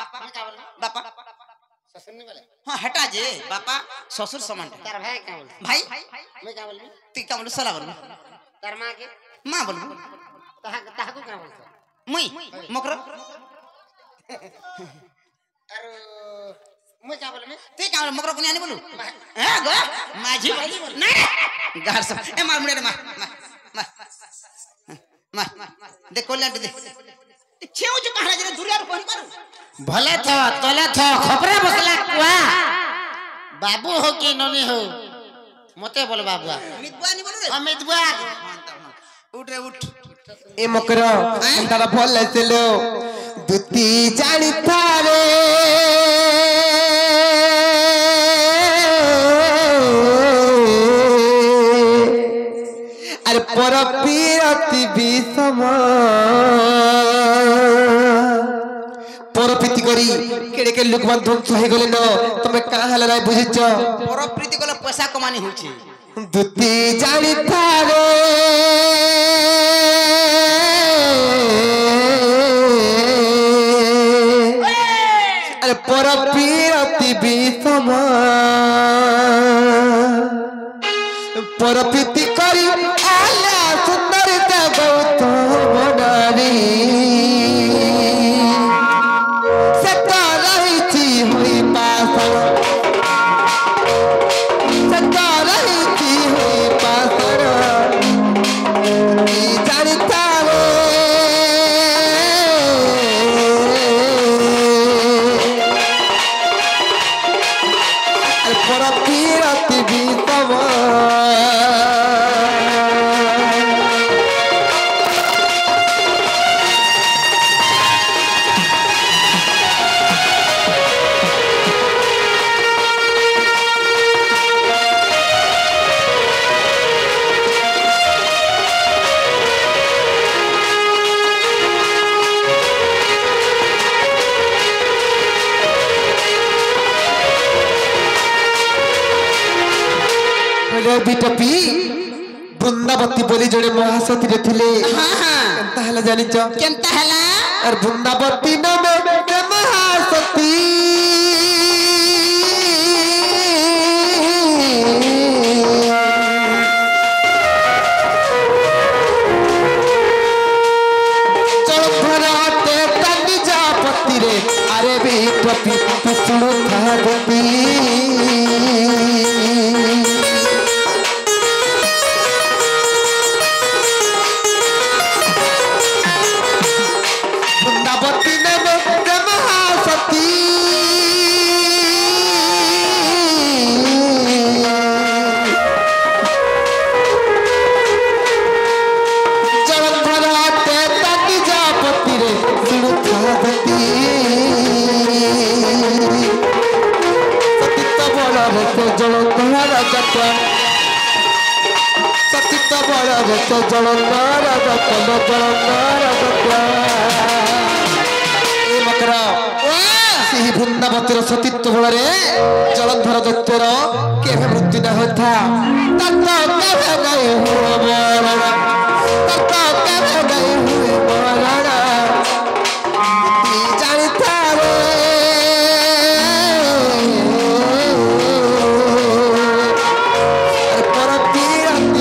ससुर नहीं बोले हां हटा जे बापा ससुर समान तार भाई क्या बोलते भाई मैं क्या बोलूं तू क्या बोल सला बोल तार माँ के मां बोल ताहा को क्या बोलते मुई मकर और मैं क्या बोलूं ते क्या बोल मकर कोनी आनी बोलू हां गो माझी नहीं गार सब ए मार मुंडे मार दे कोल्ला दे छेउ जो कहां जे दुरिया रो कोन करू भले था तोले था खपरे बसला कुआ बाबू हो कि ननी हो मते बोल बाबुआ मितबुआ नहीं बोलू रे अमित बुआ उठ रे उठ এ মকরা তারা ভালো ছিল দুতি জানি তারে আর পর পিরতি বিষম পরপ্রীতি করি কেড়ে কে লোক ধ্বংস হয়ে গেলেন তুমি কাহালে নাই বুঝিছ पर प्रीति कोला पैसा कमानी होची দুতি জানি তারে আরে পর পিরতি বিষম পরপ্রীতি করি আলা সুন্দর দেবত বনারি সে তো রহিছি হই পাশ সে তো রহিছি হই পাশ কি জানিতা রে আর পরপ্রীতি বিষম বিটপি বৃন্দাবতী বলি জনে মহাসতীরে থিলে हां हां কেনতা হলা জানিছ केनता हला আর বৃন্দাবতী নামে মহাসতী भी टपी सुनो था गति वृंदावती नम महासती जलंधरा तेता निजापति रे सुनो था गति सतित बड़ा रे तो जलंधरा जटा सतित बड़ा रे तो जलंधरा जटा जलंधरा जटा ସେହି ବୃନ୍ଦାବତୀର ସତୀତ୍ୱ ବଳରେ ଜଳଧର ଦୈତ୍ୟର କେବେ ମୃତ୍ୟୁ ନ ହୋଇଥାଏ ତତ କେବେ ଗାଇ ହୁଏ ମରଣ ତତ କେବେ ଗାଇ ହୁଏ ମରଣ ଜାଣିଥାଏ ପରତି ରାତି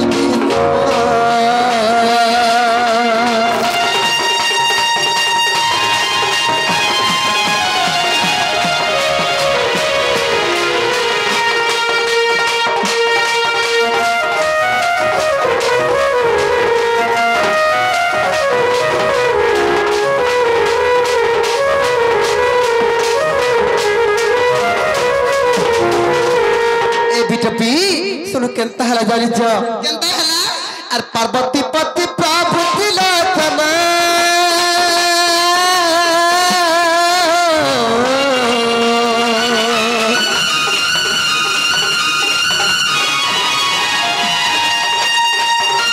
टपी सुनो केंता हला जानी छ केंता हला अर पार्वती पति प्रभु तिलोचन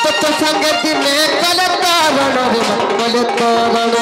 तो संगति में कले कारण रे कले कारण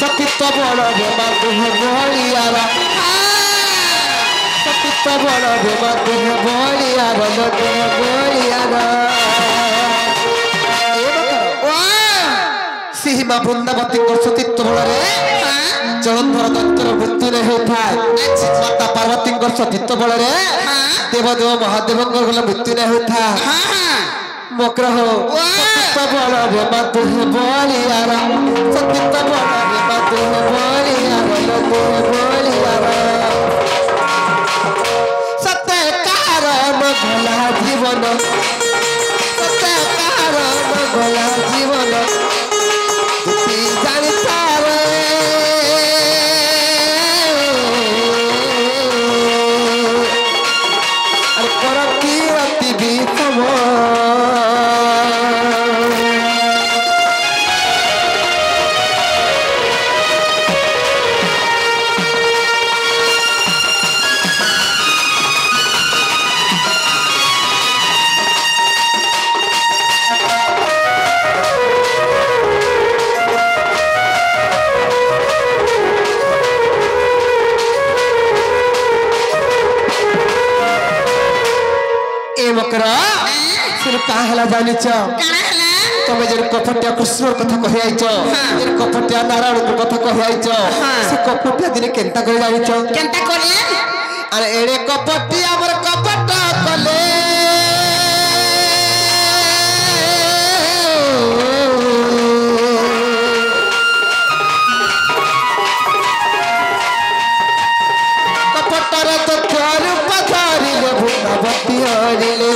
सतीत्व बड़ रे माधुह बलियारा सतीत्व बड़ रे माधुह बलियारा लगे बलियारा सीमा वृंदावती सतीत्व बड़ रे जलंधर दत्तर मृत्यु नहीं होता माता पार्वती सतीत्व बड़ रे देवदेव महादेव मृत्यु नहीं होता मकर हो सतीत्व बड़ रे माधुह बलियारा सतीत्व बड़ रे माधुह बलियारा लगे बलियारा सत्य कारण भला जीवन सत्य कारण भला जीवन जानी तारे अरे परती अति भी काहला जानी छ तमे जे कपटिया कृष्ण कथा कहि आइछ जे कपटिया नारायण कथा कहि आइछ से कपटिया दिने केंता करे जानी छ केंता करे अरे एड़े कपटिया हमर कपट कले कपटर तो चार पथारिले भूतावती हरिले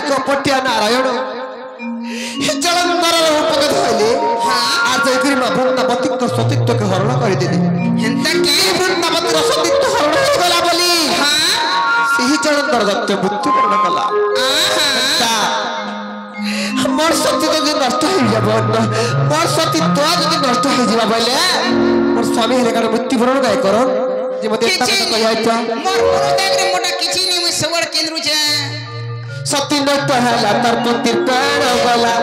कपटिया नारायण जलंधर रूप के धइले आज एकरी मा वृंदावती को सतीत्व के हरण कर देले हेंता के वृंदावती सतीत्व हरण हो गला बोली सेही जलंधर পুরন্দর দত্ত মৃত্যুবরণ কলা মোর সতী যদি নষ্ট হয়ে যাব মোর সতী তো যদি নষ্ট হয়ে যাবা বলে মোর স্বামী হেলে কারণ মৃত্যুবরণ গায় কর যে মতে একটা কথা কই আইতা মোর কোনো দেখরে মোটা কিছু নেই মুই সবর কেন্দ্রুছে সতী নষ্ট হেলা তার পতির প্রাণ গলা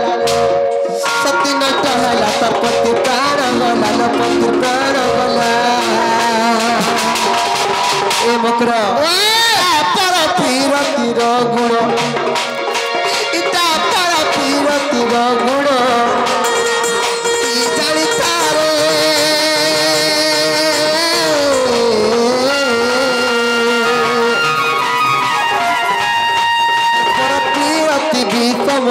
সতী নষ্ট হেলা তার পতির প্রাণ গলা লো পতির প্রাণ গলা এ মকর পর পীরতির গুণ ইটা পর পীরতির গুণ কি জানি তারে পর পীরতি বিতম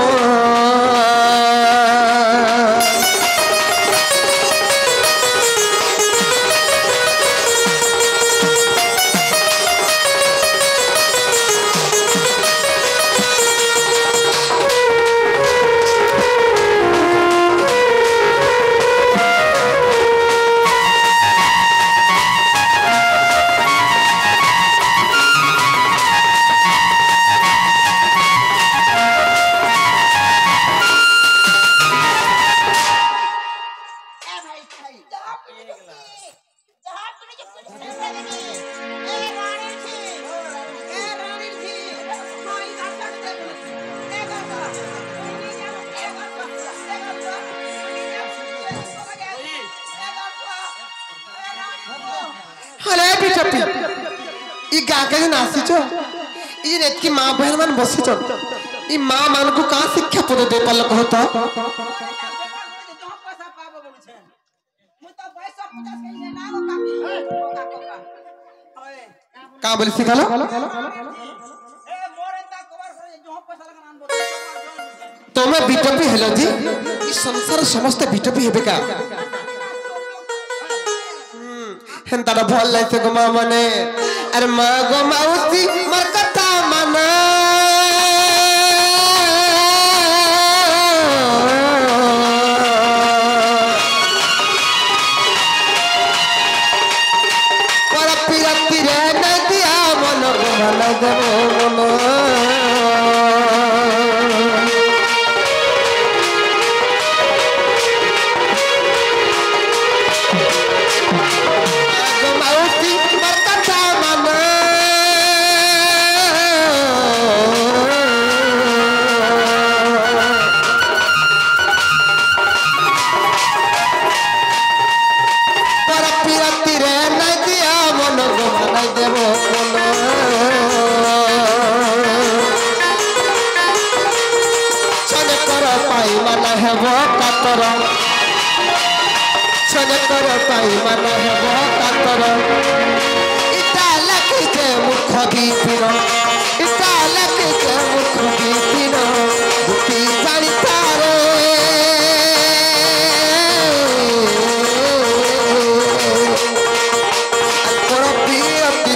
हले बिटपी ई गाके दिन आसीच ई रेत की मां बहन मन बसीच ई मां मान को का शिक्षा पद दे पल कहत का बोली सिखालो तमे बिटपी हेलो जी ई संसार समस्त बिटपी हेबे का हेंताड़ा भल लाइसे गो माँ मने अरे माँ गो माउसी मर कथा मना पर पिरती रे नदिया मन गो मन गो मन छनकर पाई मन हेब कातर इटा लखिते मुख गीतिर इटा लखिते मुख गीतिर बुटी जानी तारे पर पियति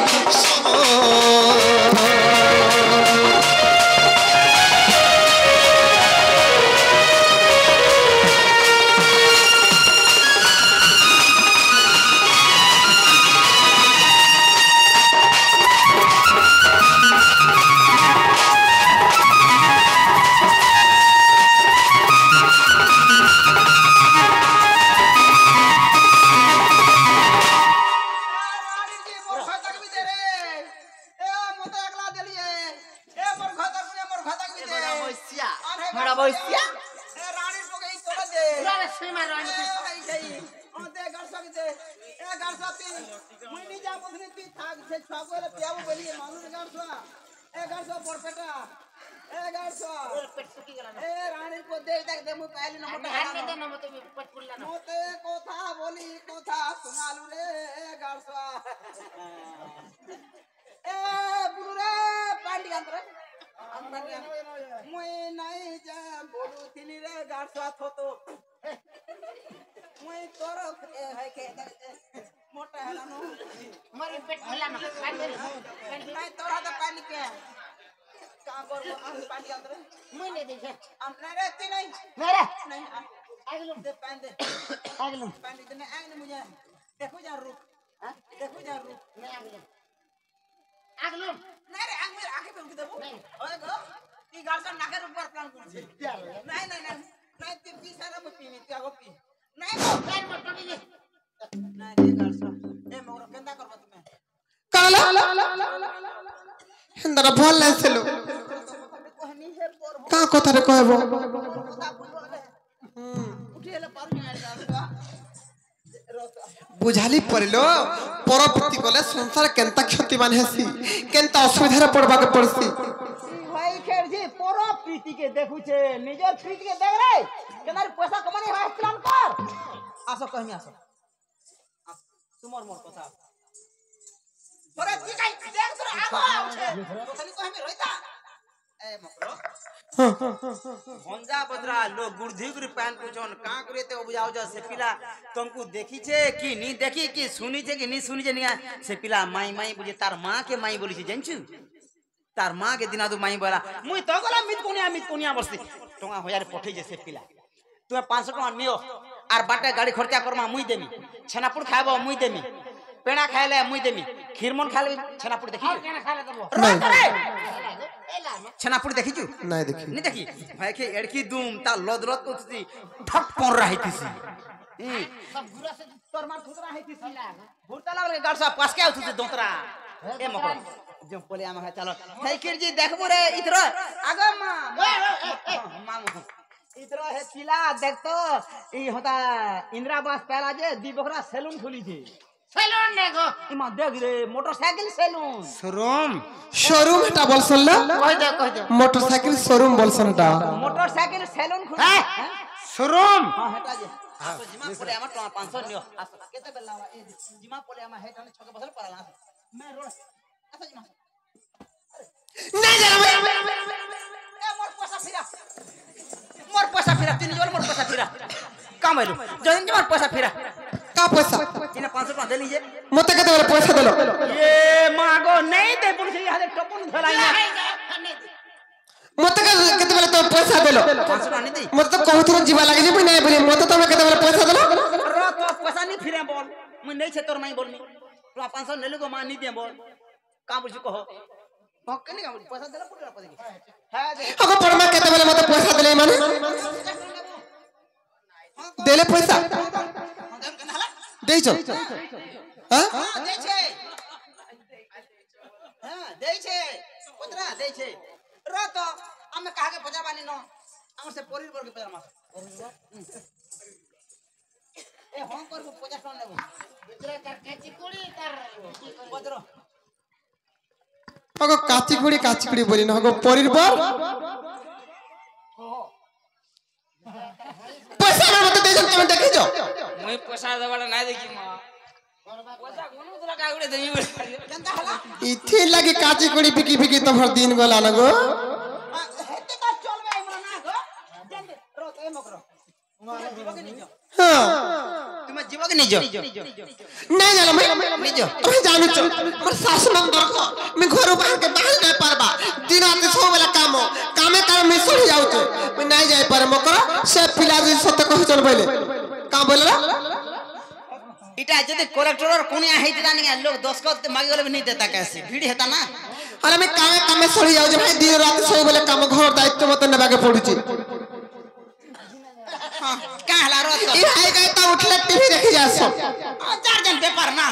आगलूम नहीं रे তুমি আগে বেউকি দেবো ওই গো ই গালটা নাকের উপর প্ল্যান করছি নাই নাই নাই নাই তুই পি সারা মই পিনি তুই আগো পি নাই গো নাই মত নি নাই রে গালসা এ মোর কেন্দা করবা তুমি কালা হেন্দারা ভাল লাগছিল কহনি হে পর কা কথারে কইব কথা বলবো উঠি এলে পারু না গালসা বুঝালি পড়িল পরবর্তী গলে সংসার কেনতা ক্ষতিমান হেসি কেনতা অসুবিধারে পড়বাকে পড়ছি ভাই খেরজি পর প্রীতিকে দেখুছে নিজের প্রীতিকে দেখ রে কেনার পয়সা কমানি হয় প্ল্যান কর আসো কহনি আসো তোমার মোর কথা তোরে তুই কাই দেখ তোর আগো আছে তোখানি তো আমি রইতা এ মকরো ভঞ্জা বদরা লোক গুড়ধি গুড়ি প্যান পুছন কা করিতে বুঝাও যা সে পিলা तुमको देखिছে কি নি দেখি কি শুনিছে কি নি শুনিছে নিয়া সে পিলা মাই মাই বুঝে তার মা কে মাই বলিছে জানছু তার মা কে দিনাদু মাই বলা মুই তো গলা মিত কোনিয়া বসছি টঙ্কা হজারে পঠাইছে সে পিলা তুমি 500 টাকা নিও আর বাটে গাড়ি খরচা করমা মুই দেমি ছানাপুর খাইবো মুই দেমি পেড়া খাইলে মুই দেমি ক্ষীরমন খাইলে ছানাপুর দেখি কেন খালে দেবো ছানাপুর দেখিছু নাই দেখি নি দেখি ভাই কে এড়কি দুম তা লদ লদ করছি ঠক পন রাইতিছি সব ঘুরা সে তোর মার থুতরা হইতিছি ভুরতা লাগলে গাড়সা পাসকে আউতুছি দোতরা এ মকর जो बोले आमा चलो साइकिल जी देखबो रे इधर आगे मां इधर है चिला देख तो ई होता इंदिरावास पहला जे दीबोखरा सैलून खुली थी সেলুন দেখো इमा देख रे मोटरसाइकिल सैलून শোরুম এটা বলছন না কই দে মোটরসাইকেল শোরুম বলছন এটা मोटरसाइकिल सैलून खुली হ্যাঁ শোরুম हां हेटा जे आसो जिमा बोले आमा 500 नियो आसो केते बेला ए जिमा बोले आमा हेटा ने छके बसल पड़ला मैं रोड आसो जिमा নাই জানা ए मोर पैसा फिरा तीन जोर मोर पैसा फिरा काम आइलो जइन मोर पैसा फिरा কা পয়সা इने 500 টাকা দেলি যে মতে কত বলে পয়সা দিল ए मागो नहीं दे पुलिस हाले टपन धलाई ना মতে কত বলে তো পয়সা দিল 500 টাকা নি दे মতে তো কহুতর জিবা লাগি যে নাই বলি মতে তুমি কত বলে পয়সা দিল रो तो पैसा नहीं फिरे बोल मैं नहीं छे तोर माई बोलनी तो 500 ले लेगो मां नहीं दे बोल काम बुझ कहो हो कने काम पैसा देला पुरा पदे हां दे আগে পরমা কত বলে মতে পয়সা দিলে মানে দিলে পয়সা দেইছো হ্যাঁ हां दे छे हां दे छे पुत्रा दे छे रो तो हमें कहा के पजाबानी न हमर से परिर वर्ग पजामा ए हम करबो 50 টাকা নেব ভিতরে তার কাচি কুড়ি তার বদরো আগে কাচিকুড়ি বলি না আগে পরিবার পয়সা না মতে দেইছো তুমি দেখিছো মই পয়সা দেবালা না দেখি মা পয়সা কোন তোলা কাগুড়ে দেবি বলে কেনতা হলা ইথি লাগি কাচিকুড়ি বিকি বিকি তোমার দিন গলা না গো হেতে কা চলবে আমরা না গো জান রো এ মকরো জীবকে নিজো হ্যাঁ তুমি জীবকে নিজো নাই জানো নিজো তুমি জানুছো আমার শাশু নন্দর কো আমি ঘর বাহার নাই পারবা দিন রাতে সববেলা কামে আমি সরি যাউছো আমি নাই যাই পারে মকর সে পিলা যদি সত্য কহিছন বলে কা বলে इटा जदि कलेक्टर और कोनिया हेतिरा नि लोग 10 को मागी गले नहीं देता कैसे भीड़ हेता ना আর আমি কামে সরি যাউছো ভাই দিন রাতে সববেলা ঘর দায়িত্ব মত নেবাকে পড়ুছি हां का हला रो तो ই ভাই গায় তা উঠলে টিভি দেখি যাছো चार जन पेपर ना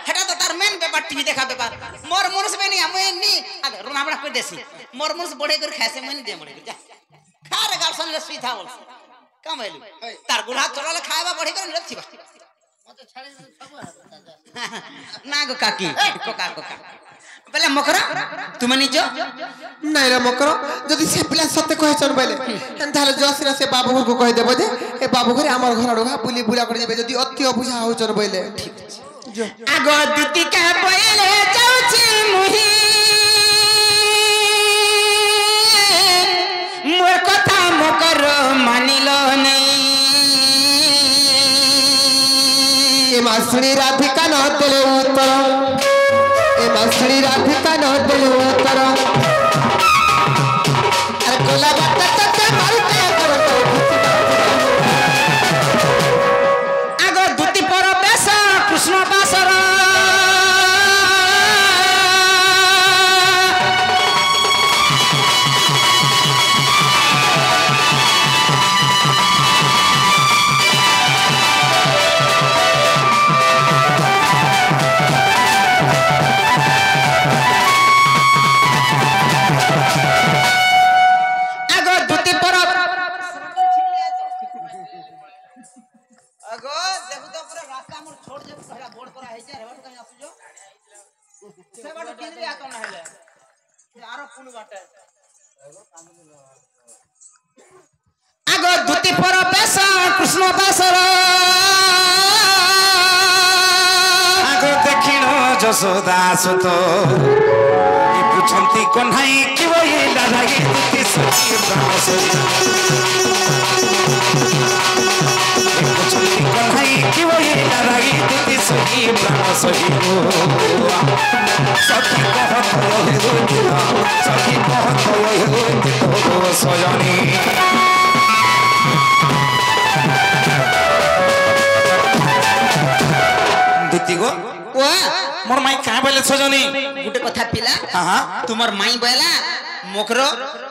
हेटा तो तार मेन पेपर टीवी देखा पेपर मोर मुनस में नहीं हम नी अरे रोना बड़ा कर देसी मोर मुनस बढ़े कर खासे में नहीं दे बढ़े जा खा रे गाल सन ले सीधा बोल कम आइलु तार गुड़ा चलले खाएबा बढ़े कर लथि बा মতে ছাড়ি সব ना गो काकी कोका पहले मकरा तुम निजो নাই রে মকর যদি সে পিলা সত্য কহিছন বলে তাহলে জসিনা সে বাবু ঘরକୁ কই দেব যে এ বাবু ঘরে আমার ঘর আড়া বুলি বুলা করে যাবে যদি অতি অবুঝা হউছন বলে ঠিক আছে আগো দুতি কা বইলে যাউছি মুহি মোর কথা মকর মানিল নাই এ মাসুড়ি রাধিকা ন দেলে উত্তর এ মাসুড়ি রাধিকা ন দেলে উত্তর আর গোলা বাটা ততে মারতে করতো আগো দুতি পর বেশ কৃষ্ণ বাসর আগো দুতি পর বেশ কৃষ্ণ দাসর আগো দেখিল যশোদা সুত বুঝন্তি কন্হাই কি বই দাদাই দুতি সখী প্রাণ সখী বুঝন্তি কন্হাই কি বই দাদাই দুতি সখী প্রাণ সখী সখী কহত সখী কহত সজনী দুতি গো ও মোর মাই কাঁ বলে সজনী গোটে কথা পিলা হ্যাঁ তোমার মাই বয়লা মোকর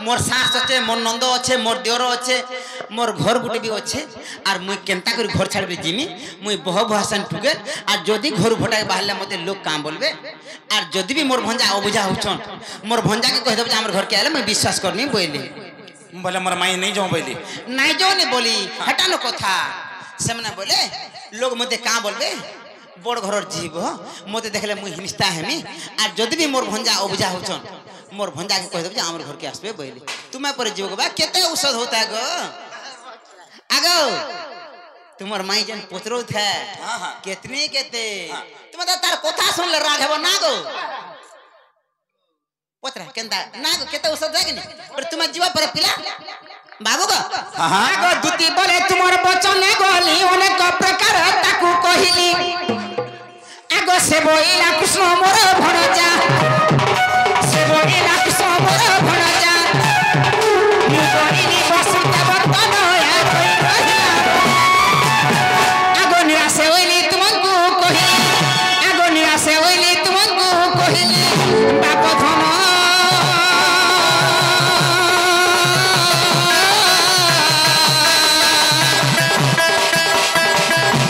মোর শাশ আছে মোর নন্দ আছে মোর দেওর আছে মোর ঘর গুটে বি আছে আর মুই কেনতা করে ঘর ছাড়বে জিমি মুই বহ বহাসান টুকে আর যদি ঘর ভটাই বাহারলে মতে লোক কাম বলবে আর যদি বি মোর ভঞ্জা অবুঝা হচ্ছন মোর ভঞ্জাকে কই দেব যে আমার ঘরকে আইলে মুই বিশ্বাস করনি বইলি বলে মোর মাই নেই যাও বইলি নাই যাওনি বলি হেটানো কথা সেমনে বলে লোক মতে কাম বলবে বড় ঘরের জীব মতে দেখলে মুই হিংস্তা হেমি আর যদি বি মোর ভঞ্জা অবুঝা হচ্ছন মোর ভঞ্জাকে কই দেব যে আমার ঘরকে আসবে বইলি তুমি পরে জীব বা কেতে ঔষধ होता गो আগো তোমার মাই যেন পচরো থে কেতনে কেতে তুমি তো তার কথা শুনলে রাগ হেব না গো পচরা কেনতা না গো কেতে ঔষধ লাগেনি পরে তোমার জীব পরে পিলা বাবু গো আগো দুতি বলে তোমার বচনে গলি অনেক প্রকার তাকু কহিলি আগো সে বইলা কৃষ্ণ মোর ভণজা সে বইলা কৃষ্ণ মোর ভণজা মু কহিলি বসুতে বর্তন আগো নিরাশে হইলি তোমাকে কহিলি আগো নিরাশে হইলি তোমাকে কহিলি বাপ ধন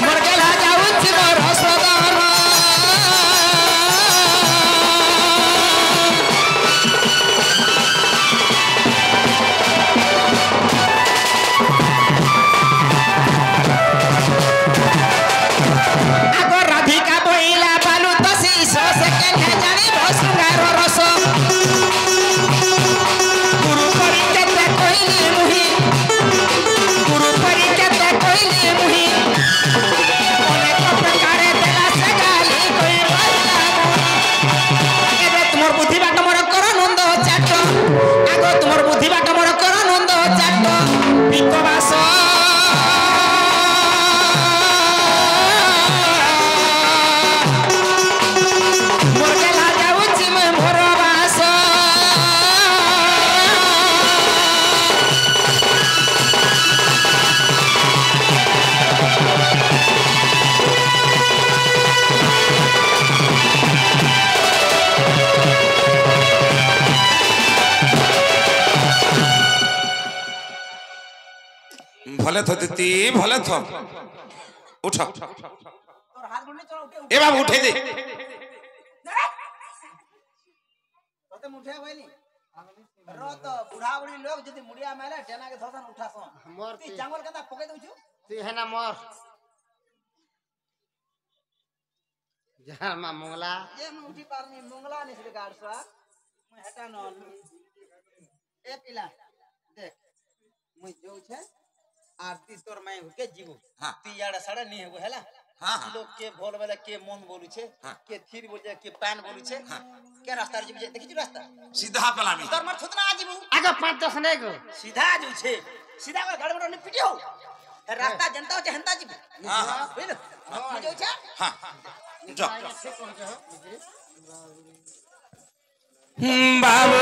মোর গেলা যাଉଛି মোর সদন আগো রাধিকা বইলা বালু তো শিশ সেকেন্ড জানিব শৃঙ্গার রস গুরু পরিকেতে কইলি মুহি গুরু পরিকেতে কইলি মুহি অনেক প্রকারে দেলা সে গালি কই বইলা এবে তোমার বুদ্ধি বাট মোর কর নন্দ চাট আগো তোমার বুদ্ধি বাট মোর কর নন্দ চাট বিকবাস মোর গেলা যাଉଛି মই মোর বাস ভলে থ দিতি ভলে থ উঠ এ বাবু উঠে দে তোতে মুঠে হইনি রত বুড়া বুড়ি লোক যদি মুড়িয়া মাইলে টেনাকে ধরছন উঠাছন মোর তুই জাঙ্গল কেনতা পকে দউছু তুই হেনা মর যার মা মঙ্গলা এ মু উঠি পারনি মঙ্গলা নিসলে গাড়সা মু হেটা নন এ পিলা দেখ মুই যাউছে আর তুই তোর মাই হুকে জীবু তুই ইয়াড়া সাড়া নি হেবো হেলা লোক কে ভোল বেলা কে মন বলুছে কে থির বলছে কে প্যান বলুছে কে রাস্তার জীবু দেখিছু রাস্তা সিধা পেলামি তোর মার থুতনা জীবু আগে 5-10 নেই গো सीधा जुछे सीधा को गाड़ी मोटर ने पिटी हो रास्ता जनता हो हंता जी बुझलो जो छा হ্যাঁ য বাবু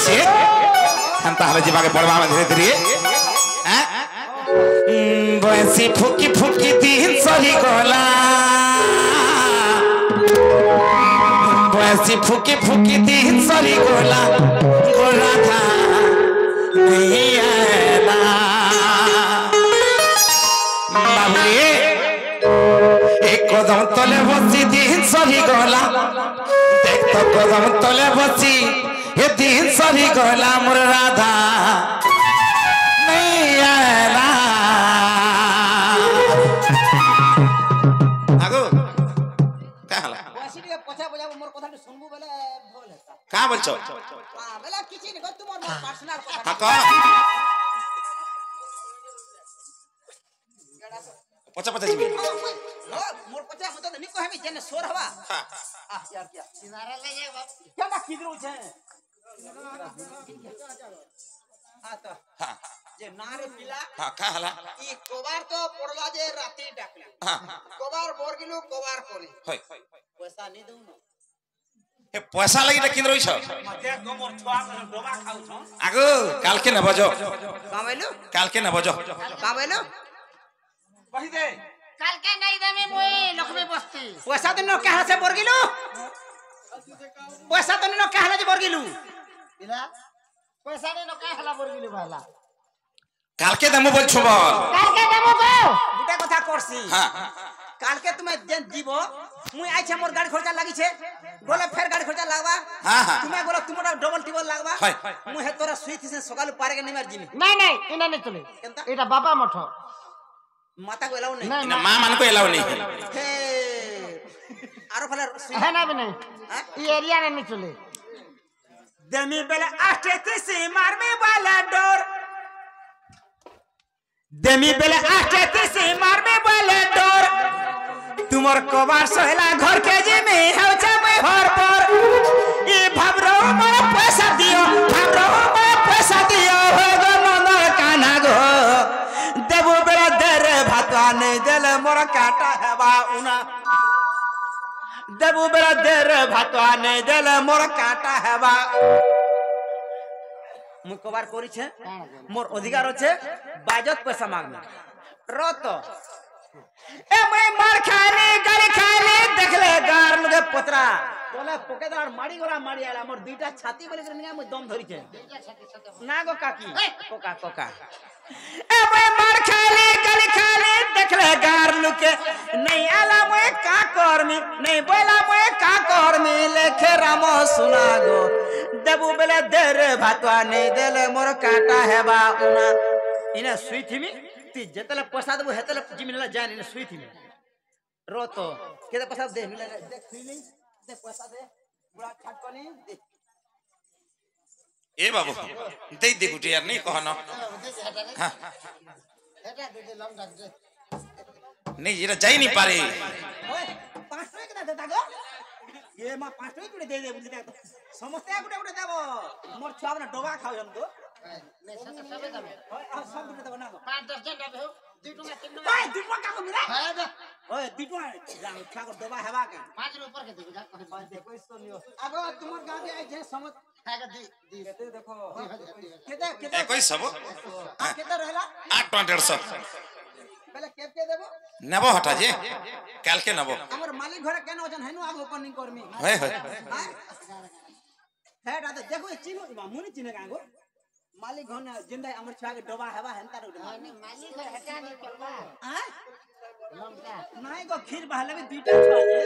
সে তাহলে যাবাকে পড়বা ধীরে ধীরে হ্যাঁ বয়সি ফুকি ফুকি দিন সরি গলা বয়সি ফুকি ফুকি দিন সরি গলা গোলা থা नहीं आला बाबू एक कदम तले बसी दिन सरी गला देख तो कदम तले बसी ये दिन सरी गला मोर राधा नहीं आला आगो का हला बसी के पछा बजाबो मोर कथा सुनबो बेले भोल हेता का बोलछो বেলা কিছু নি তোমার পার্সোনাল কথা हां का पचा पचा जी मोर पचा मत नहीं कहबे जेने सोर हवा हां यार क्या किनारा ले जाए बाबू क्या बा किधर छे तो हां जे नारे पिला हां का हला ई कोबार तो पड़ला जे राती डाकला हां कोबार बोर गिलो कोबार कोली होय पैसा नहीं दऊ न ए पैसा लागि त किन रहिछ मते को मोर छुआ डोबा खाउ छ आगो काल के न बजो कामेलो काल के न बजो कामेलो कहि दे काल के नहीं दे में मोई लखमे बस्ती पैसा तो न कहा से बोर गिलो पैसा तो न कहा जे बोर गिलो इला पैसा नहीं न का हला बरगिली भाला काल के दमु बोल छबल काल के दमो को दुटा কথা করছি हां काल के तुम्हें जेन जीवो मुई आइछे मोर गाड़ी खर्चा लागि छे बोले फेर गाड़ी खर्चा लागबा हां हां तुम्हें बोला तुमरा डबल टिबल लागबा हाय मुई हे तोरा सुई थी से सकाल पारे के निमार जिमी नहीं नहीं इना नहीं चले केनता एटा बाबा मठ माता को एलाउ नहीं नहीं इन मां मान को एलाउ नहीं हे आरो फला सुई है ना भी नहीं ये एरिया में नहीं चले दमी बेला आठे से मार में वाला डोर दमी बेला आठे से मार में वाला डोर तुमर कबार सहला घर के जे में हौचा में घर पर ई भबरो मोर पैसा दियो भबरो मोर पैसा दियो हो गो मन काना गो देबो बेला दर भातवा नहीं देल मोर काटा हेबा उना देबो बेला दर भातवा नहीं देल मोर काटा हेबा मु कबार करी छे मोर अधिकार আছে बाजत पैसा मांगना रत ए मैं मार खाने गाली खाने देखले गार लगे पतरा बोले पोकेदार मारी गोला मारी आला मोर दुईटा छाती बोले करने मैं दम धरी छे ना गो काकी कोका कोका ए मैं मार खाने गाली खाने देखले गार लुके नहीं आला मैं का करमी नहीं बोला मैं का करमी लेखे रामो सुना गो देबू बेले देर भातवा नहीं देले मोर काटा हेबा उना इने सुई थिमी ती जेतले पैसा देबो हेतले जिमिनला जान इने सुई थिमी रोतो केते पैसा दे मिले देख सुई नहीं दे पैसा दे बुढ़ा छटकनी दे ए बाबू दे दे गुटी यार नहीं कहनो हां एटा दे दे लम डाक दे नहीं ये जाई नहीं पारे ओए 5 टका केना देता गो ये मा 5 टका कुडे दे दे बुझी दे समस्या कुडे कुडे देबो मोर छुआ बना डोबा खाउ हम तो नहीं सब सबे दबे ओए आ सब कुडे देबो ना 5-10 जन दबे हो 2 टका 3 टका ओए 2 टका को मिला है दे ओए 2 टका जाओ छुआ को डोबा हेबा के 5 ऊपर के देखो जा देखो इसको लियो आगो तुमर गांव के जे समझ है दी दी देखो केते केते ए कोई सब केते रहला 8.5 पहले केब के देबो नेबो हटा जे काल के नेबो हमर मालिक घरे केन वजन हैनु आगो ओपनिंग करमी होय होय है दादा देखो चिनो मुनी चिने कागो मालिक घन जिंदा हमर छुआ के डोबा हेबा हेनता रो नहीं मालिक घर हटा नहीं चलबा आ लम का नहीं गो खीर बहले भी दुईटा छुआ जे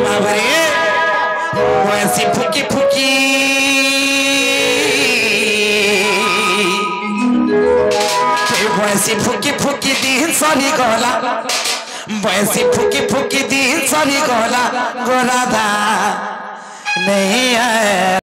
बाबरे वैसी फुकी फुकी वैसी फुकी फुकी दिन सरी गला वैसी फुकी फुकी दिन सरी गला गोराधा नहीं है